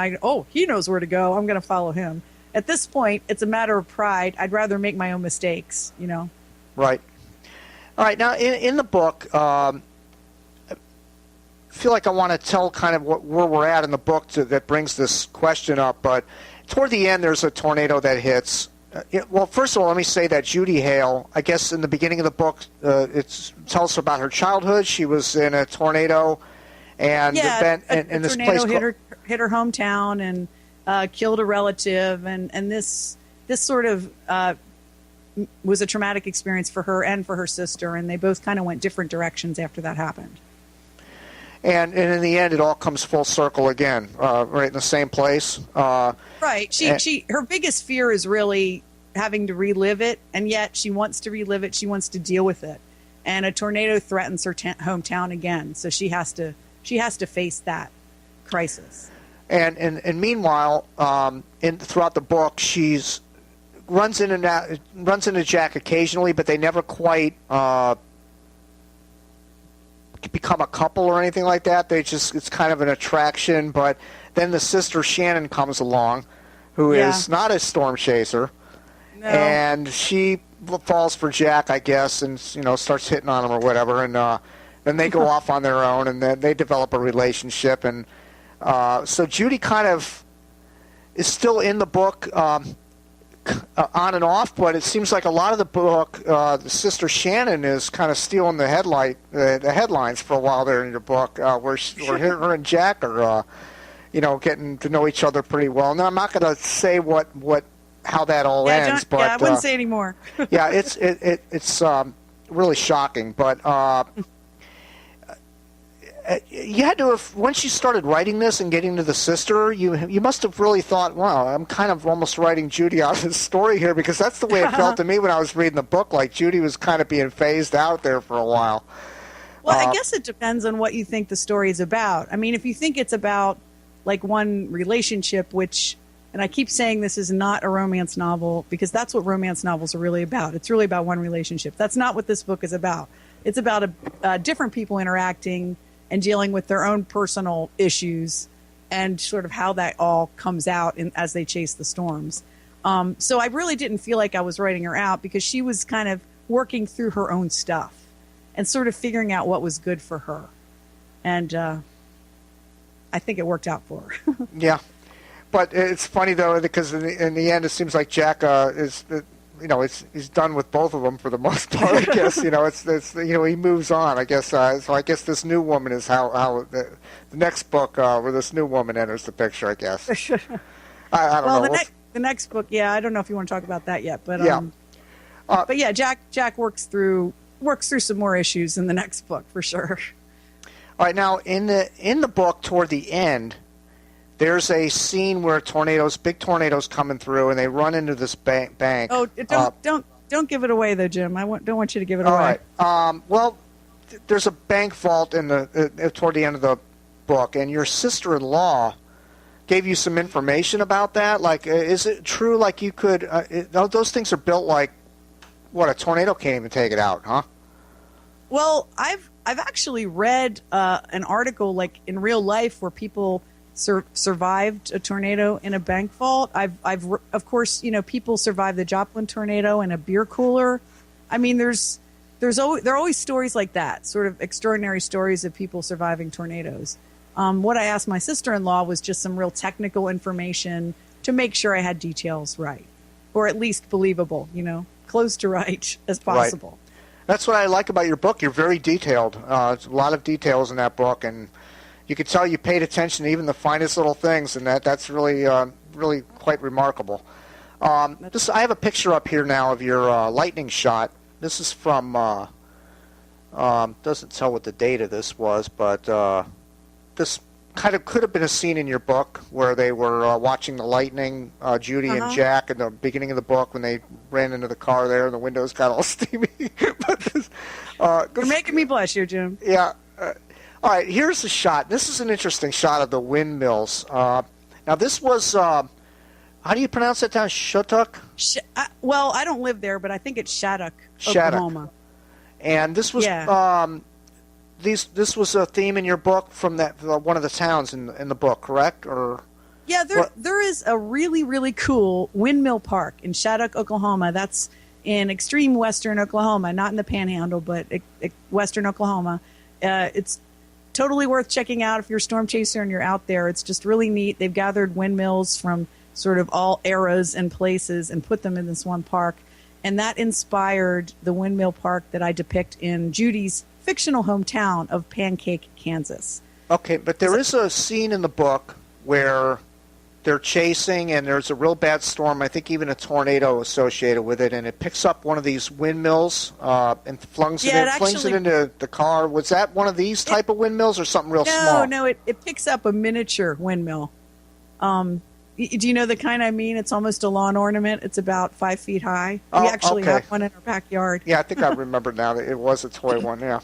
he knows where to go, I'm going to follow him. At this point, it's a matter of pride. I'd rather make my own mistakes, Right. All right. Now, in the book, I feel like I want to tell kind of where we're at in the book that brings this question up. But toward the end, there's a tornado that hits. Well, first of all, let me say that Judy Hale, I guess in the beginning of the book, it tells us about her childhood. She was in a tornado, and a tornado hit her hometown and killed a relative, and this sort of was a traumatic experience for her and for her sister, and they both kind of went different directions after that happened. And in the end, it all comes full circle again, right in the same place. Right. Her biggest fear is really having to relive it, and yet she wants to relive it. She wants to deal with it, and a tornado threatens her hometown again, so she has to face that crisis. And meanwhile, throughout the book, she's runs into Jack occasionally, but they never quite become a couple or anything like that. It's kind of an attraction. But then the sister Shannon comes along, who is not a storm chaser, and she falls for Jack, I guess, and starts hitting on him or whatever, and then they go off on their own, and then they develop a relationship, and so Judy kind of is still in the book on and off, but it seems like a lot of the book, the sister Shannon is kind of stealing the headlines for a while there in your book, where her and Jack are, getting to know each other pretty well. Now, I'm not going to say how that all ends, but I wouldn't say anymore. Yeah, it's really shocking, but. You had to have, once you started writing this and getting to the sister, you must have really thought, wow, I'm kind of almost writing Judy out of the story here, because that's the way it felt to me when I was reading the book, like Judy was kind of being phased out there for a while. Well, I guess it depends on what you think the story is about. I mean, if you think it's about like one relationship, and I keep saying this is not a romance novel, because that's what romance novels are really about. It's really about one relationship. That's not what this book is about. It's about different people interacting and dealing with their own personal issues and sort of how that all comes out as they chase the storms. So I really didn't feel like I was writing her out, because she was kind of working through her own stuff and sort of figuring out what was good for her. And I I think it worked out for her. Yeah. But it's funny, though, because in the end, it seems like Jack he's done with both of them for the most part, I guess. He moves on, I guess. So I guess this new woman is how the next book where this new woman enters the picture, I guess. I don't know. The next book, yeah, I don't know if you want to talk about that yet, but yeah. But yeah, Jack works through some more issues in the next book for sure. All right, now in the book toward the end, there's a scene where big tornadoes coming through, and they run into this bank. Oh, don't give it away though, Jim. Don't want you to give it away. All right. Well, there's a bank vault toward the end of the book, and your sister-in-law gave you some information about that. Like, is it true? Like, you could those things are built like what? A tornado can't even take it out, huh? Well, I've actually read an article like in real life where people survived a tornado in a bank vault. Of course, people survived the Joplin tornado in a beer cooler. I mean, there are always stories like that, sort of extraordinary stories of people surviving tornadoes. What I asked my sister-in-law was just some real technical information to make sure I had details right, or at least believable, close to right as possible. Right. That's what I like about your book. You're very detailed. There's a lot of details in that book, and you could tell you paid attention to even the finest little things, and that's really really quite remarkable. I have a picture up here now of your lightning shot. This is from, doesn't tell what the date of this was, but this kind of could have been a scene in your book where they were watching the lightning, Judy and Jack, in the beginning of the book when they ran into the car there and the windows got all steamy. You're making me blush here, Jim. Yeah. All right, here's the shot. This is an interesting shot of the windmills. Now, this was, how do you pronounce that town? Shattuck? Well, I don't live there, but I think it's Shattuck, Oklahoma. And this was this was a theme in your book from that one of the towns in the book, correct? Or yeah, there is a really, really cool windmill park in Shattuck, Oklahoma. That's in extreme western Oklahoma, not in the Panhandle, but western Oklahoma. It's totally worth checking out if you're a storm chaser and you're out there. It's just really neat. They've gathered windmills from sort of all eras and places and put them in this one park. And that inspired the windmill park that I depict in Judy's fictional hometown of Pancake, Kansas. Okay, but there is a scene in the book where they're chasing and there's a real bad storm, I think even a tornado associated with it, and it picks up one of these windmills and flings it into the car. Was that one of these type of windmills or something real small? No, it picks up a miniature windmill. Do you know the kind I mean? It's almost a lawn ornament. It's about 5 feet high. We actually have one in our backyard. Yeah, I think I remember now that it was a toy one, yeah.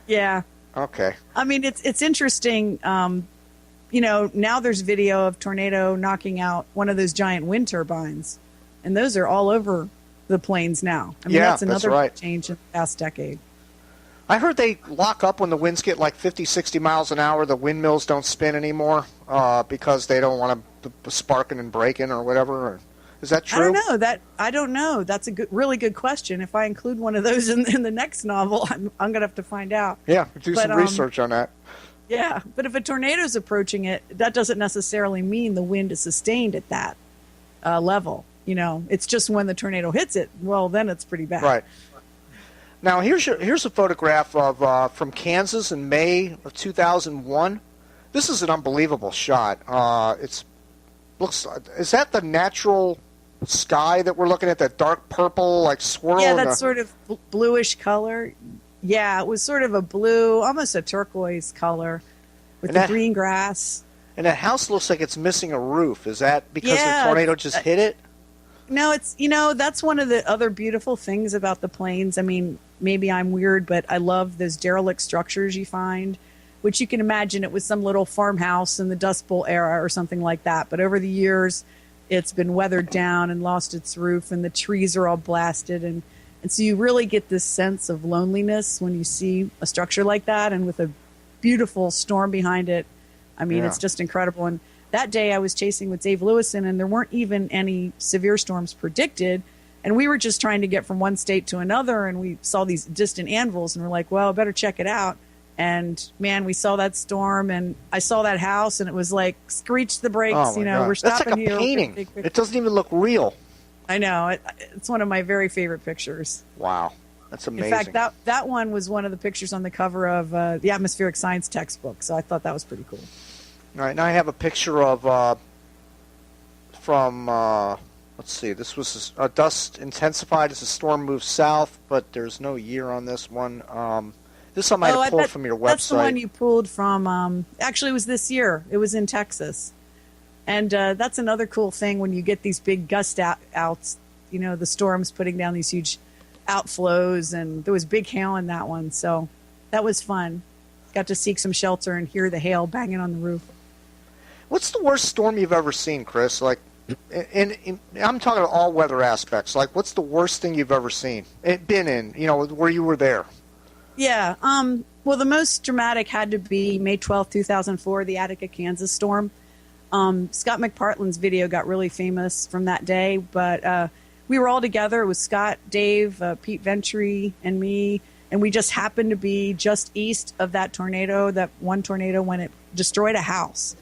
Yeah. Okay. I mean, it's interesting. Now there's video of tornado knocking out one of those giant wind turbines, and those are all over the plains now. I mean, that's another change in the past decade. I heard they lock up when the winds get like 50, 60 miles an hour. The windmills don't spin anymore because they don't want to sparking and breaking or whatever. Is that true? I don't know. That's a really good question. If I include one of those in the next novel, I'm going to have to find out. Yeah, do some research on that. Yeah, but if a tornado is approaching it, that doesn't necessarily mean the wind is sustained at that level. It's just when the tornado hits it, well, then it's pretty bad. Right. Now, here's a photograph of from Kansas in May of 2001. This is an unbelievable shot. Is that the natural sky that we're looking at, that dark purple like swirl? Yeah, that sort of bluish color. Yeah, it was sort of a blue, almost a turquoise color with the green grass. And that house looks like it's missing a roof. Is that because the tornado just hit it? No, it's, that's one of the other beautiful things about the plains. I mean, maybe I'm weird, but I love those derelict structures you find, which you can imagine it was some little farmhouse in the Dust Bowl era or something like that. But over the years, it's been weathered down and lost its roof, and the trees are all blasted. And so you really get this sense of loneliness when you see a structure like that, and with a beautiful storm behind it. I mean, it's just incredible. And that day I was chasing with Dave Lewison, and there weren't even any severe storms predicted. And we were just trying to get from one state to another, and we saw these distant anvils, and we're like, well, I better check it out. And man, we saw that storm, and I saw that house, and it was like screech the brakes. Oh, my God. We're That's stopping like a here. painting. It doesn't even look real. I know. It's one of my very favorite pictures. Wow. That's amazing. In fact, that one was one of the pictures on the cover of the atmospheric science textbook. So I thought that was pretty cool. All right, now I have a picture of from let's see. This was dust intensified as the storm moved south, but there's no year on this one. This I might have pulled from your website. That's the one you pulled from. Actually, it was this year. It was in Texas, and that's another cool thing when you get these big gust outs. The storms putting down these huge outflows, and there was big hail in that one, so that was fun. Got to seek some shelter and hear the hail banging on the roof. What's the worst storm you've ever seen, Chris? Like, I'm talking about all weather aspects. Like, what's the worst thing you've ever seen? Been in, where you were there? Yeah. Well, the most dramatic had to be May 12th, 2004, the Attica, Kansas storm. Scott McPartland's video got really famous from that day, but we were all together. It was Scott, Dave, Pete Ventry, and me, and we just happened to be just east of that tornado, that one tornado when it destroyed a house.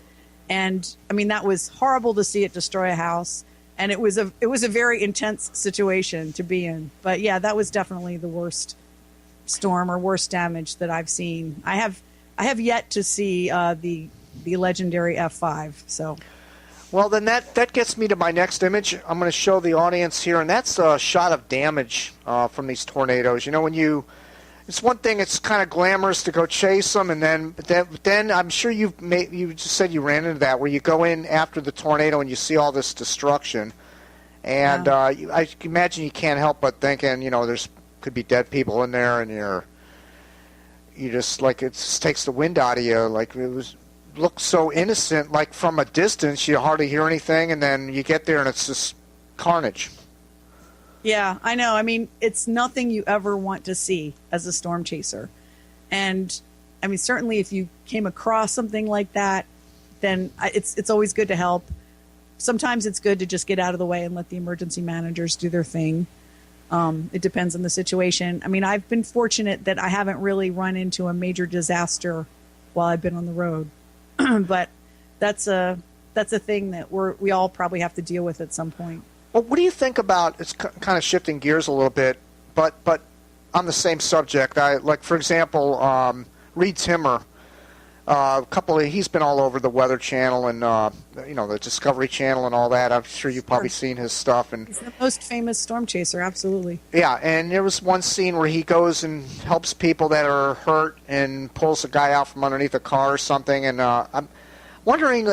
And I mean, that was horrible to see it destroy a house, and it was a very intense situation to be in. But yeah, that was definitely the worst storm or worst damage that I've seen. I have yet to see the legendary F5. So. Well, then that gets me to my next image. I'm going to show the audience here, and that's a shot of damage from these tornadoes. It's one thing. It's kind of glamorous to go chase them, and then I'm sure you just said you ran into that where you go in after the tornado and you see all this destruction, and I imagine you can't help but thinking, there's could be dead people in there, and you just like it just takes the wind out of you. Like it looks so innocent, like from a distance you hardly hear anything, and then you get there and it's just carnage. Yeah, I know. I mean, it's nothing you ever want to see as a storm chaser. And I mean, certainly if you came across something like that, then it's always good to help. Sometimes it's good to just get out of the way and let the emergency managers do their thing. It depends on the situation. I mean, I've been fortunate that I haven't really run into a major disaster while I've been on the road. But that's a thing that we all probably have to deal with at some point. Well, what do you think about? It's kind of shifting gears a little bit, but on the same subject. For example, Reed Timmer. He's been all over the Weather Channel and the Discovery Channel and all that. I'm sure you've probably seen his stuff. And he's the most famous storm chaser, absolutely. Yeah, and there was one scene where he goes and helps people that are hurt and pulls a guy out from underneath a car or something. And I'm wondering,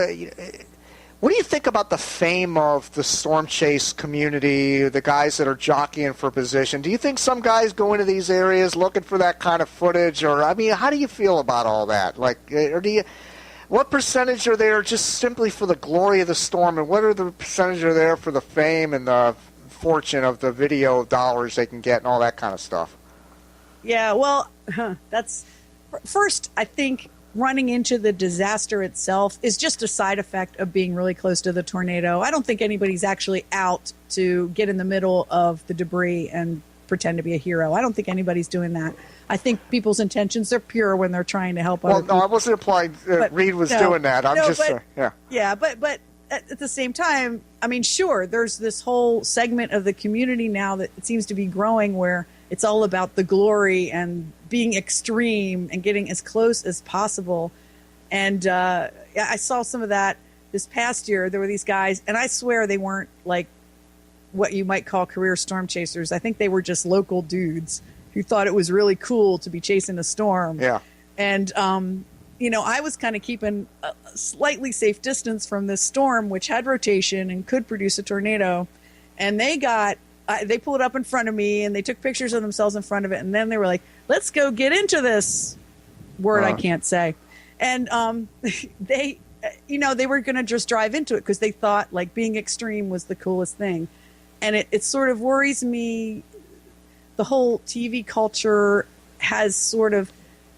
what do you think about the fame of the storm chase community, the guys that are jockeying for position? Do you think some guys go into these areas looking for that kind of footage? Or, I mean, how do you feel about all that? What percentage are there just simply for the glory of the storm, and what are the percentage are there for the fame and the fortune of the video dollars they can get and all that kind of stuff? Yeah, well, that's first, I think running into the disaster itself is just a side effect of being really close to the tornado. I don't think anybody's actually out to get in the middle of the debris and pretend to be a hero. I don't think anybody's doing that. I think people's intentions are pure when they're trying to help other people. No, I wasn't implying Reed was doing that. Yeah, but at the same time, I mean, sure, there's this whole segment of the community now that it seems to be growing where it's all about the glory and being extreme and getting as close as possible. And I saw some of that this past year. There were these guys, and I swear they weren't like what you might call career storm chasers. I think they were just local dudes who thought it was really cool to be chasing a storm. Yeah. And, I was kind of keeping a slightly safe distance from this storm, which had rotation and could produce a tornado. And they pulled up in front of me and they took pictures of themselves in front of it. And then they were like, let's go get into this word I can't say. And they were going to just drive into it because they thought like being extreme was the coolest thing. And it sort of worries me. The whole TV culture has sort of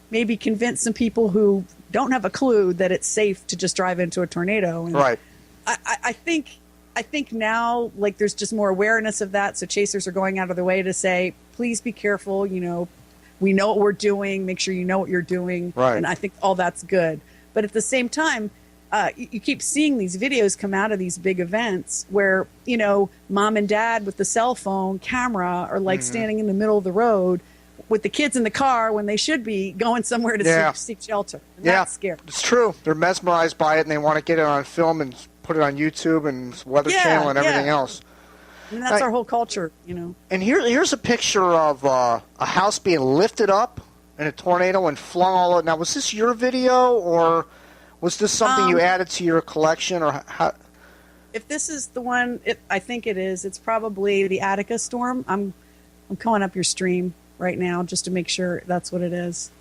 maybe convinced some people who don't have a clue that it's safe to just drive into a tornado. And right. I think now, like, there's just more awareness of that, so chasers are going out of their way to say, please be careful, we know what we're doing. Make sure you know what you're doing. Right. And I think all that's good. But at the same time, you keep seeing these videos come out of these big events where, mom and dad with the cell phone camera are like standing in the middle of the road with the kids in the car when they should be going somewhere to seek shelter. And that's scary. It's true. They're mesmerized by it, and they want to get it on film and put it on YouTube and Weather Channel and everything else. And that's our whole culture, And here's a picture of a house being lifted up in a tornado and flung all over. Now, was this your video, or was this something you added to your collection, or how? If this is the one, I think it is. It's probably the Attica storm. I'm calling up your stream right now just to make sure that's what it is.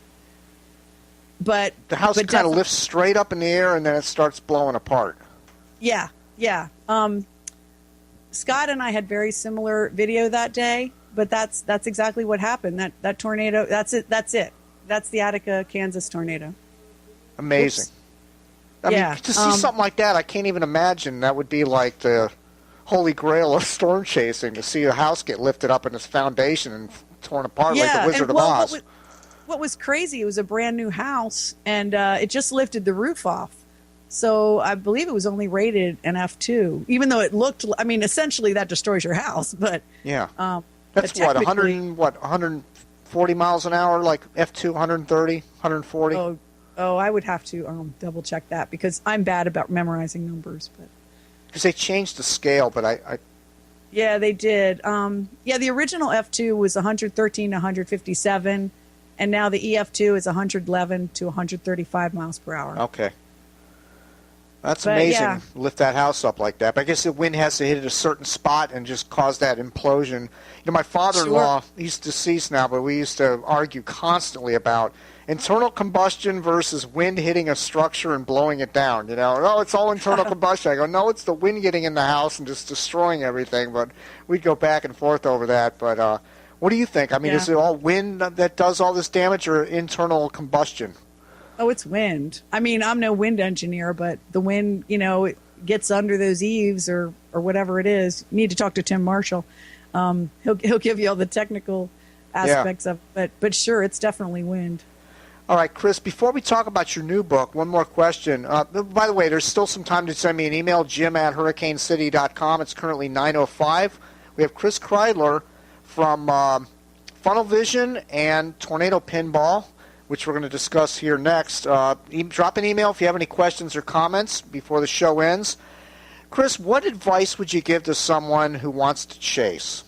But the house kind of lifts straight up in the air and then it starts blowing apart. Yeah. Scott and I had very similar video that day, but that's exactly what happened. That tornado, that's it. That's the Attica, Kansas tornado. Amazing. Oops. I mean, to see something like that, I can't even imagine. That would be like the holy grail of storm chasing, to see a house get lifted up in its foundation and torn apart like the Wizard of Oz. What was crazy, it was a brand new house, and it just lifted the roof off. So I believe it was only rated an F2, even though it looked, essentially that destroys your house. But yeah, that's what, 140 miles an hour, like F2, 130, 140? Oh, I would have to double check that because I'm bad about memorizing numbers. But because they changed the scale, but I yeah, they did. The original F2 was 113 to 157, and now the EF2 is 111 to 135 miles per hour. Okay. That's amazing, lift that house up like that. But I guess the wind has to hit at a certain spot and just cause that implosion. My father-in-law, he's deceased now, but we used to argue constantly about internal combustion versus wind hitting a structure and blowing it down. Oh, it's all internal combustion. I go, no, it's the wind getting in the house and just destroying everything. But we'd go back and forth over that. But what do you think? Is it all wind that does all this damage or internal combustion? Oh, it's wind. I'm no wind engineer, but the wind, it gets under those eaves or whatever it is. You need to talk to Tim Marshall. He'll give you all the technical aspects of it. But sure, it's definitely wind. All right, Chris, before we talk about your new book, one more question. By the way, there's still some time to send me an email, jim@hurricanecity.com. It's currently 9:05. We have Chris Kridler from Funnel Vision and Tornado Pinball, which we're going to discuss here next. Drop an email if you have any questions or comments before the show ends. Chris, what advice would you give to someone who wants to chase?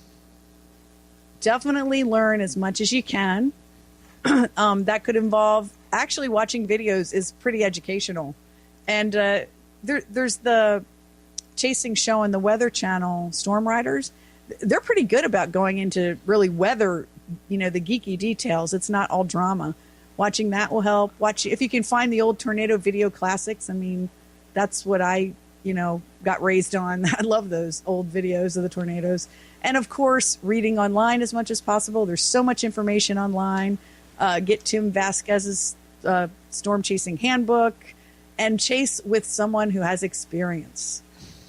Definitely learn as much as you can. That could involve actually watching videos is pretty educational. And there's the chasing show on the Weather Channel, Storm Riders. They're pretty good about going into really weather, the geeky details. It's not all drama. Watching that will help. If you can find the old tornado video classics. That's what I, got raised on. I love those old videos of the tornadoes. And of course, reading online as much as possible. There's so much information online. Get Tim Vasquez's storm chasing handbook and chase with someone who has experience.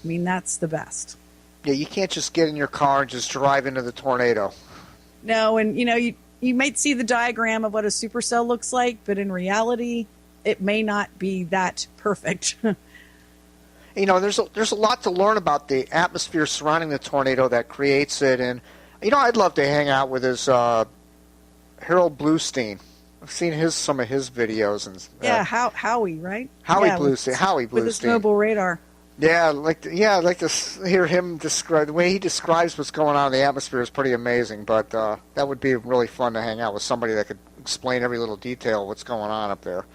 That's the best. Yeah, you can't just get in your car and just drive into the tornado. No, and you might see the diagram of what a supercell looks like, but in reality, it may not be that perfect. There's a lot to learn about the atmosphere surrounding the tornado that creates it, and I'd love to hang out with his Harold Bluestein. I've seen some of his videos and Howie, right? Howie Bluestein with his mobile radar. Yeah, I'd like to hear him describe the way he describes what's going on in the atmosphere is pretty amazing. But that would be really fun to hang out with somebody that could explain every little detail of what's going on up there.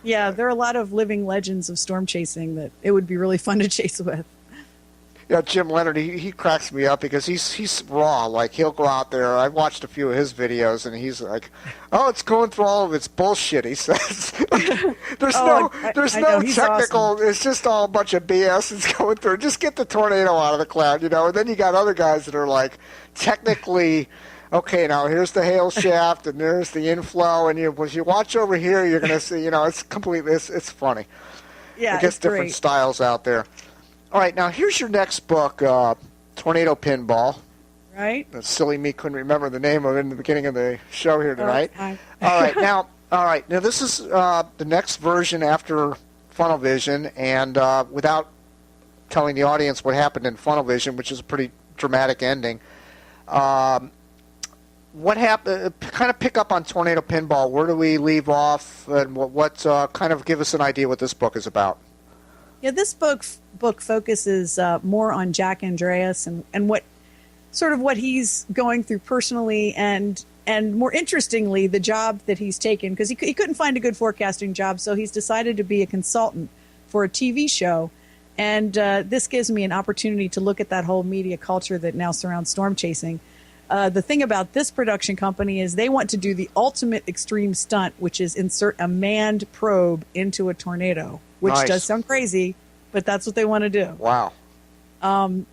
Yeah, there are a lot of living legends of storm chasing that it would be really fun to chase with. Yeah, Jim Leonard, he cracks me up because he's raw. Like, he'll go out there. I watched a few of his videos, and he's like, "Oh, it's going through all of its bullshit." He says, "There's no technical. Awesome. It's just all a bunch of BS. It's going through. Just get the tornado out of the cloud, And then you got other guys that are like, technically, okay, now here's the hail shaft, and there's the inflow, and as you watch over here, you're going to see, it's completely. It's funny. Yeah, I guess different great. Styles out there. All right, now here's your next book, Tornado Pinball. Right? That silly me couldn't remember the name of it in the beginning of the show here tonight. Oh, All right. Now this is the next version after Funnel Vision, and without telling the audience what happened in Funnel Vision, which is a pretty dramatic ending, what happened? Kind of pick up on Tornado Pinball. Where do we leave off, and what kind of give us an idea what this book is about? Yeah, this book focuses more on Jack Andreas and what he's going through personally, and more interestingly, the job that he's taken, because he couldn't find a good forecasting job, so he's decided to be a consultant for a TV show. And this gives me an opportunity to look at that whole media culture that now surrounds storm chasing. The thing about this production company is they want to do the ultimate extreme stunt, which is insert a manned probe into a tornado, which does sound crazy, but that's what they want to do. Wow.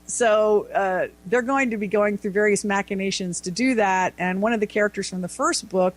So they're going to be going through various machinations to do that. And one of the characters from the first book,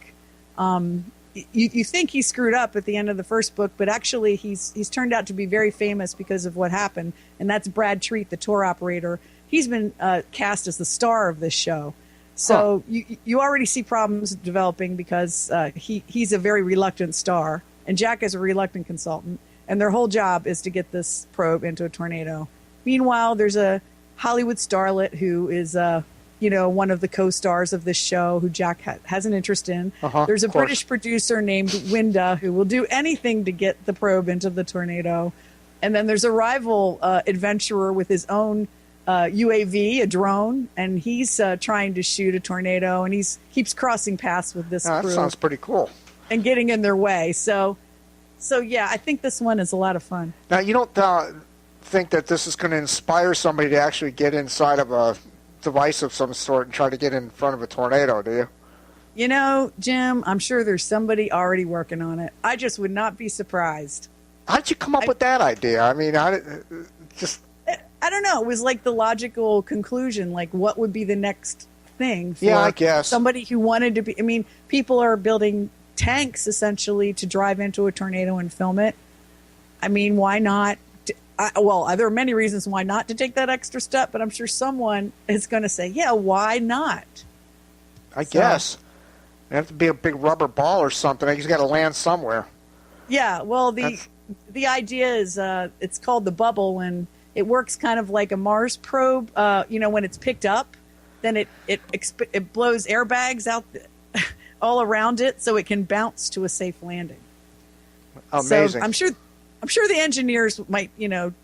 you think he screwed up at the end of the first book, but actually he's turned out to be very famous because of what happened. And that's Brad Treat, the tour operator. He's been cast as the star of this show. So you already see problems developing because he's a very reluctant star, and Jack is a reluctant consultant. And their whole job is to get this probe into a tornado. Meanwhile, there's a Hollywood starlet who is, one of the co-stars of this show who Jack has an interest in. There's a British producer named Winda who will do anything to get the probe into the tornado. And then there's a rival adventurer with his own UAV, a drone, and he's trying to shoot a tornado, and keeps crossing paths with this crew. That sounds pretty cool. And getting in their way. So yeah, I think this one is a lot of fun. Now, you don't think that this is going to inspire somebody to actually get inside of a device of some sort and try to get in front of a tornado, do you? You know, Jim, I'm sure there's somebody already working on it. I just would not be surprised. How did you come up with that idea? I mean, I don't know. It was like the logical conclusion. Like, what would be the next thing for I guess. somebody who wanted to be... I mean, people are building tanks, essentially, to drive into a tornado and film it. I mean, why not? There are many reasons why not to take that extra step, but I'm sure someone is going to say, yeah, why not? I guess. It have to be a big rubber ball or something. He's got to land somewhere. Yeah, well, the idea is it's called the bubble, and it works kind of like a Mars probe. When it's picked up, then it blows airbags out all around it so it can bounce to a safe landing. Amazing. So I'm sure the engineers might,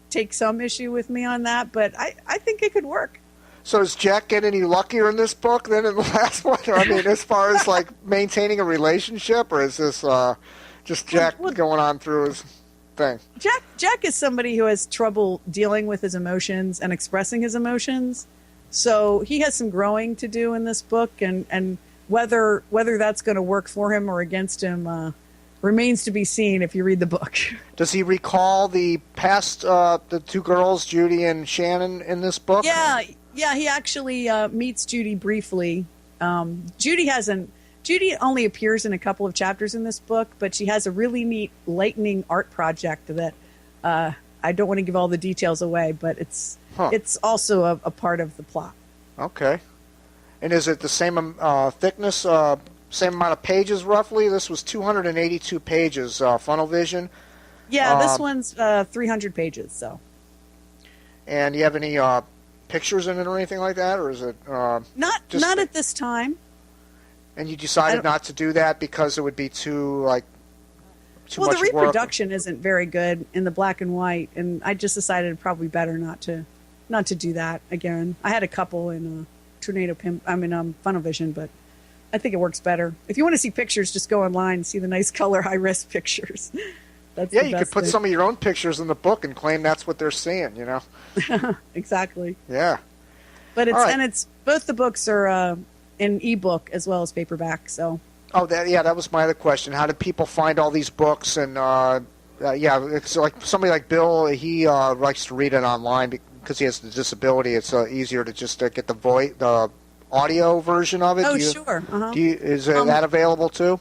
take some issue with me on that, but I think it could work. So does Jack get any luckier in this book than in the last one? I mean, as far as like maintaining a relationship, or is this just Jack going on through his thing? Jack is somebody who has trouble dealing with his emotions and expressing his emotions. So he has some growing to do in this book, and whether that's going to work for him or against him remains to be seen if you read the book. Does he recall the past, the two girls, Judy and Shannon, in this book? Yeah, he actually meets Judy briefly. Judy only appears in a couple of chapters in this book, but she has a really neat lightning art project that I don't want to give all the details away, but it's also a part of the plot. Okay. And is it the same thickness, same amount of pages roughly? This was 282 pages, Funnel Vision. Yeah, this one's 300 pages. So. And do you have any pictures in it or anything like that, or is it not at this time? And you decided not to do that because it would be too much work? Well, the reproduction isn't very good in the black and white, and I just decided it'd probably better not to do that again. I had a couple in Funnel Vision, but I think it works better. If you want to see pictures, just go online and see the nice color, high-res pictures. You could put some of your own pictures in the book and claim that's what they're seeing, Exactly. Yeah. But it's both the books are in ebook as well as paperback. So. That was my other question. How did people find all these books? And it's like somebody like Bill. He likes to read it online because he has the disability. It's easier to just get the audio version of it. Oh, sure. Is that available too?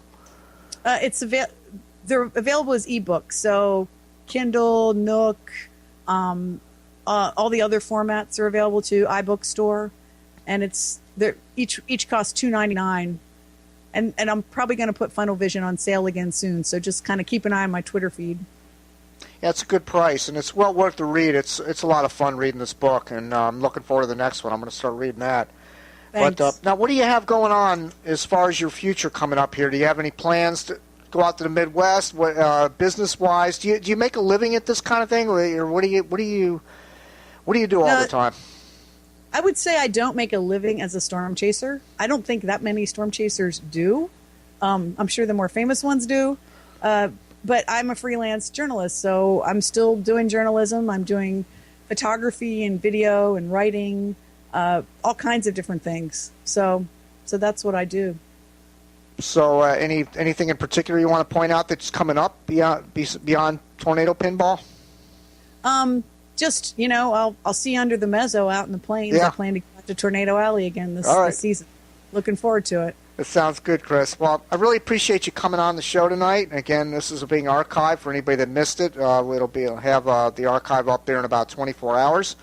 They're available as ebooks. So Kindle, Nook, all the other formats are available too. iBookstore, and it's they're each cost $2.99, and I'm probably going to put Funnel Vision on sale again soon. So just kind of keep an eye on my Twitter feed. Yeah, it's a good price, and it's well worth the read. It's a lot of fun reading this book, and I'm looking forward to the next one. I'm going to start reading that. Thanks. But now, what do you have going on as far as your future coming up here? Do you have any plans to go out to the Midwest, business-wise? Do you make a living at this kind of thing, or what do you do all the time? I would say I don't make a living as a storm chaser. I don't think that many storm chasers do. I'm sure the more famous ones do. But I'm a freelance journalist, so I'm still doing journalism. I'm doing photography and video and writing, all kinds of different things. So that's what I do. So anything in particular you want to point out that's coming up beyond Tornado Pinball? Just, I'll see you under the mezzo out in the plains. Yeah. I plan to go to Tornado Alley again this season. Looking forward to it. That sounds good, Chris. Well, I really appreciate you coming on the show tonight. Again, this is being archived for anybody that missed it. It'll have the archive up there in about 24 hours.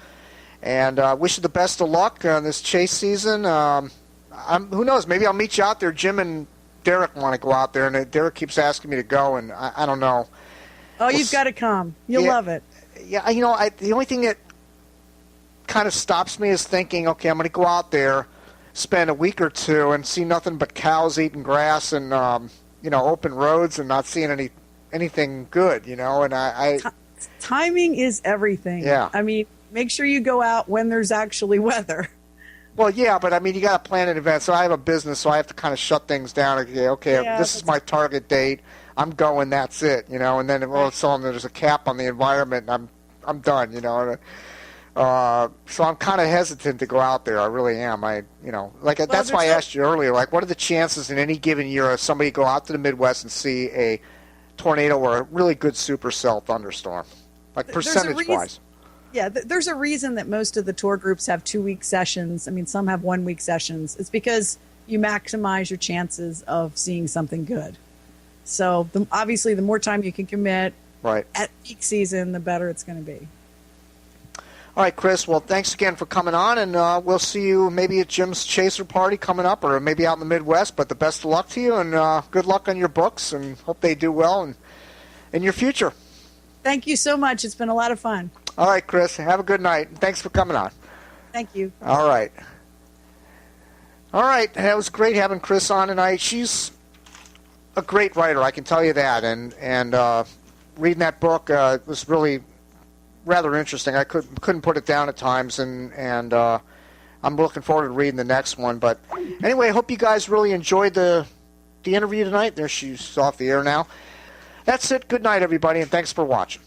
And wish you the best of luck on this chase season. Who knows? Maybe I'll meet you out there. Jim and Derek want to go out there, and Derek keeps asking me to go, and I don't know. Oh, you've got to come. You'll love it. Yeah, the only thing that kind of stops me is thinking, okay, I'm going to go out there, spend a week or two, and see nothing but cows eating grass and open roads, and not seeing anything good, And timing is everything. Yeah. I mean, make sure you go out when there's actually weather. Well, yeah, but I mean, you got to plan in advance. So I have a business, so I have to kind of shut things down. Okay, this is my target date. I'm going. That's it, And then all of a sudden, there's a cap on the environment, and I'm done, So I'm kind of hesitant to go out there. I really am. That's why I asked you earlier. Like, what are the chances in any given year of somebody go out to the Midwest and see a tornado or a really good supercell thunderstorm, like percentage-wise? Yeah, there's a reason that most of the tour groups have 2-week sessions. I mean, some have 1-week sessions. It's because you maximize your chances of seeing something good. So obviously, the more time you can commit at peak season, the better it's going to be. All right, Chris. Well, thanks again for coming on, and we'll see you maybe at Jim's Chaser Party coming up, or maybe out in the Midwest. But the best of luck to you, and good luck on your books, and hope they do well in your future. Thank you so much. It's been a lot of fun. All right, Chris. Have a good night, and thanks for coming on. Thank you. All right. That was great having Chris on tonight. She's a great writer, I can tell you that, and reading that book was really rather interesting. I couldn't put it down at times, and I'm looking forward to reading the next one. But anyway, I hope you guys really enjoyed the interview tonight. There, she's off the air now. That's it. Good night, everybody, and thanks for watching.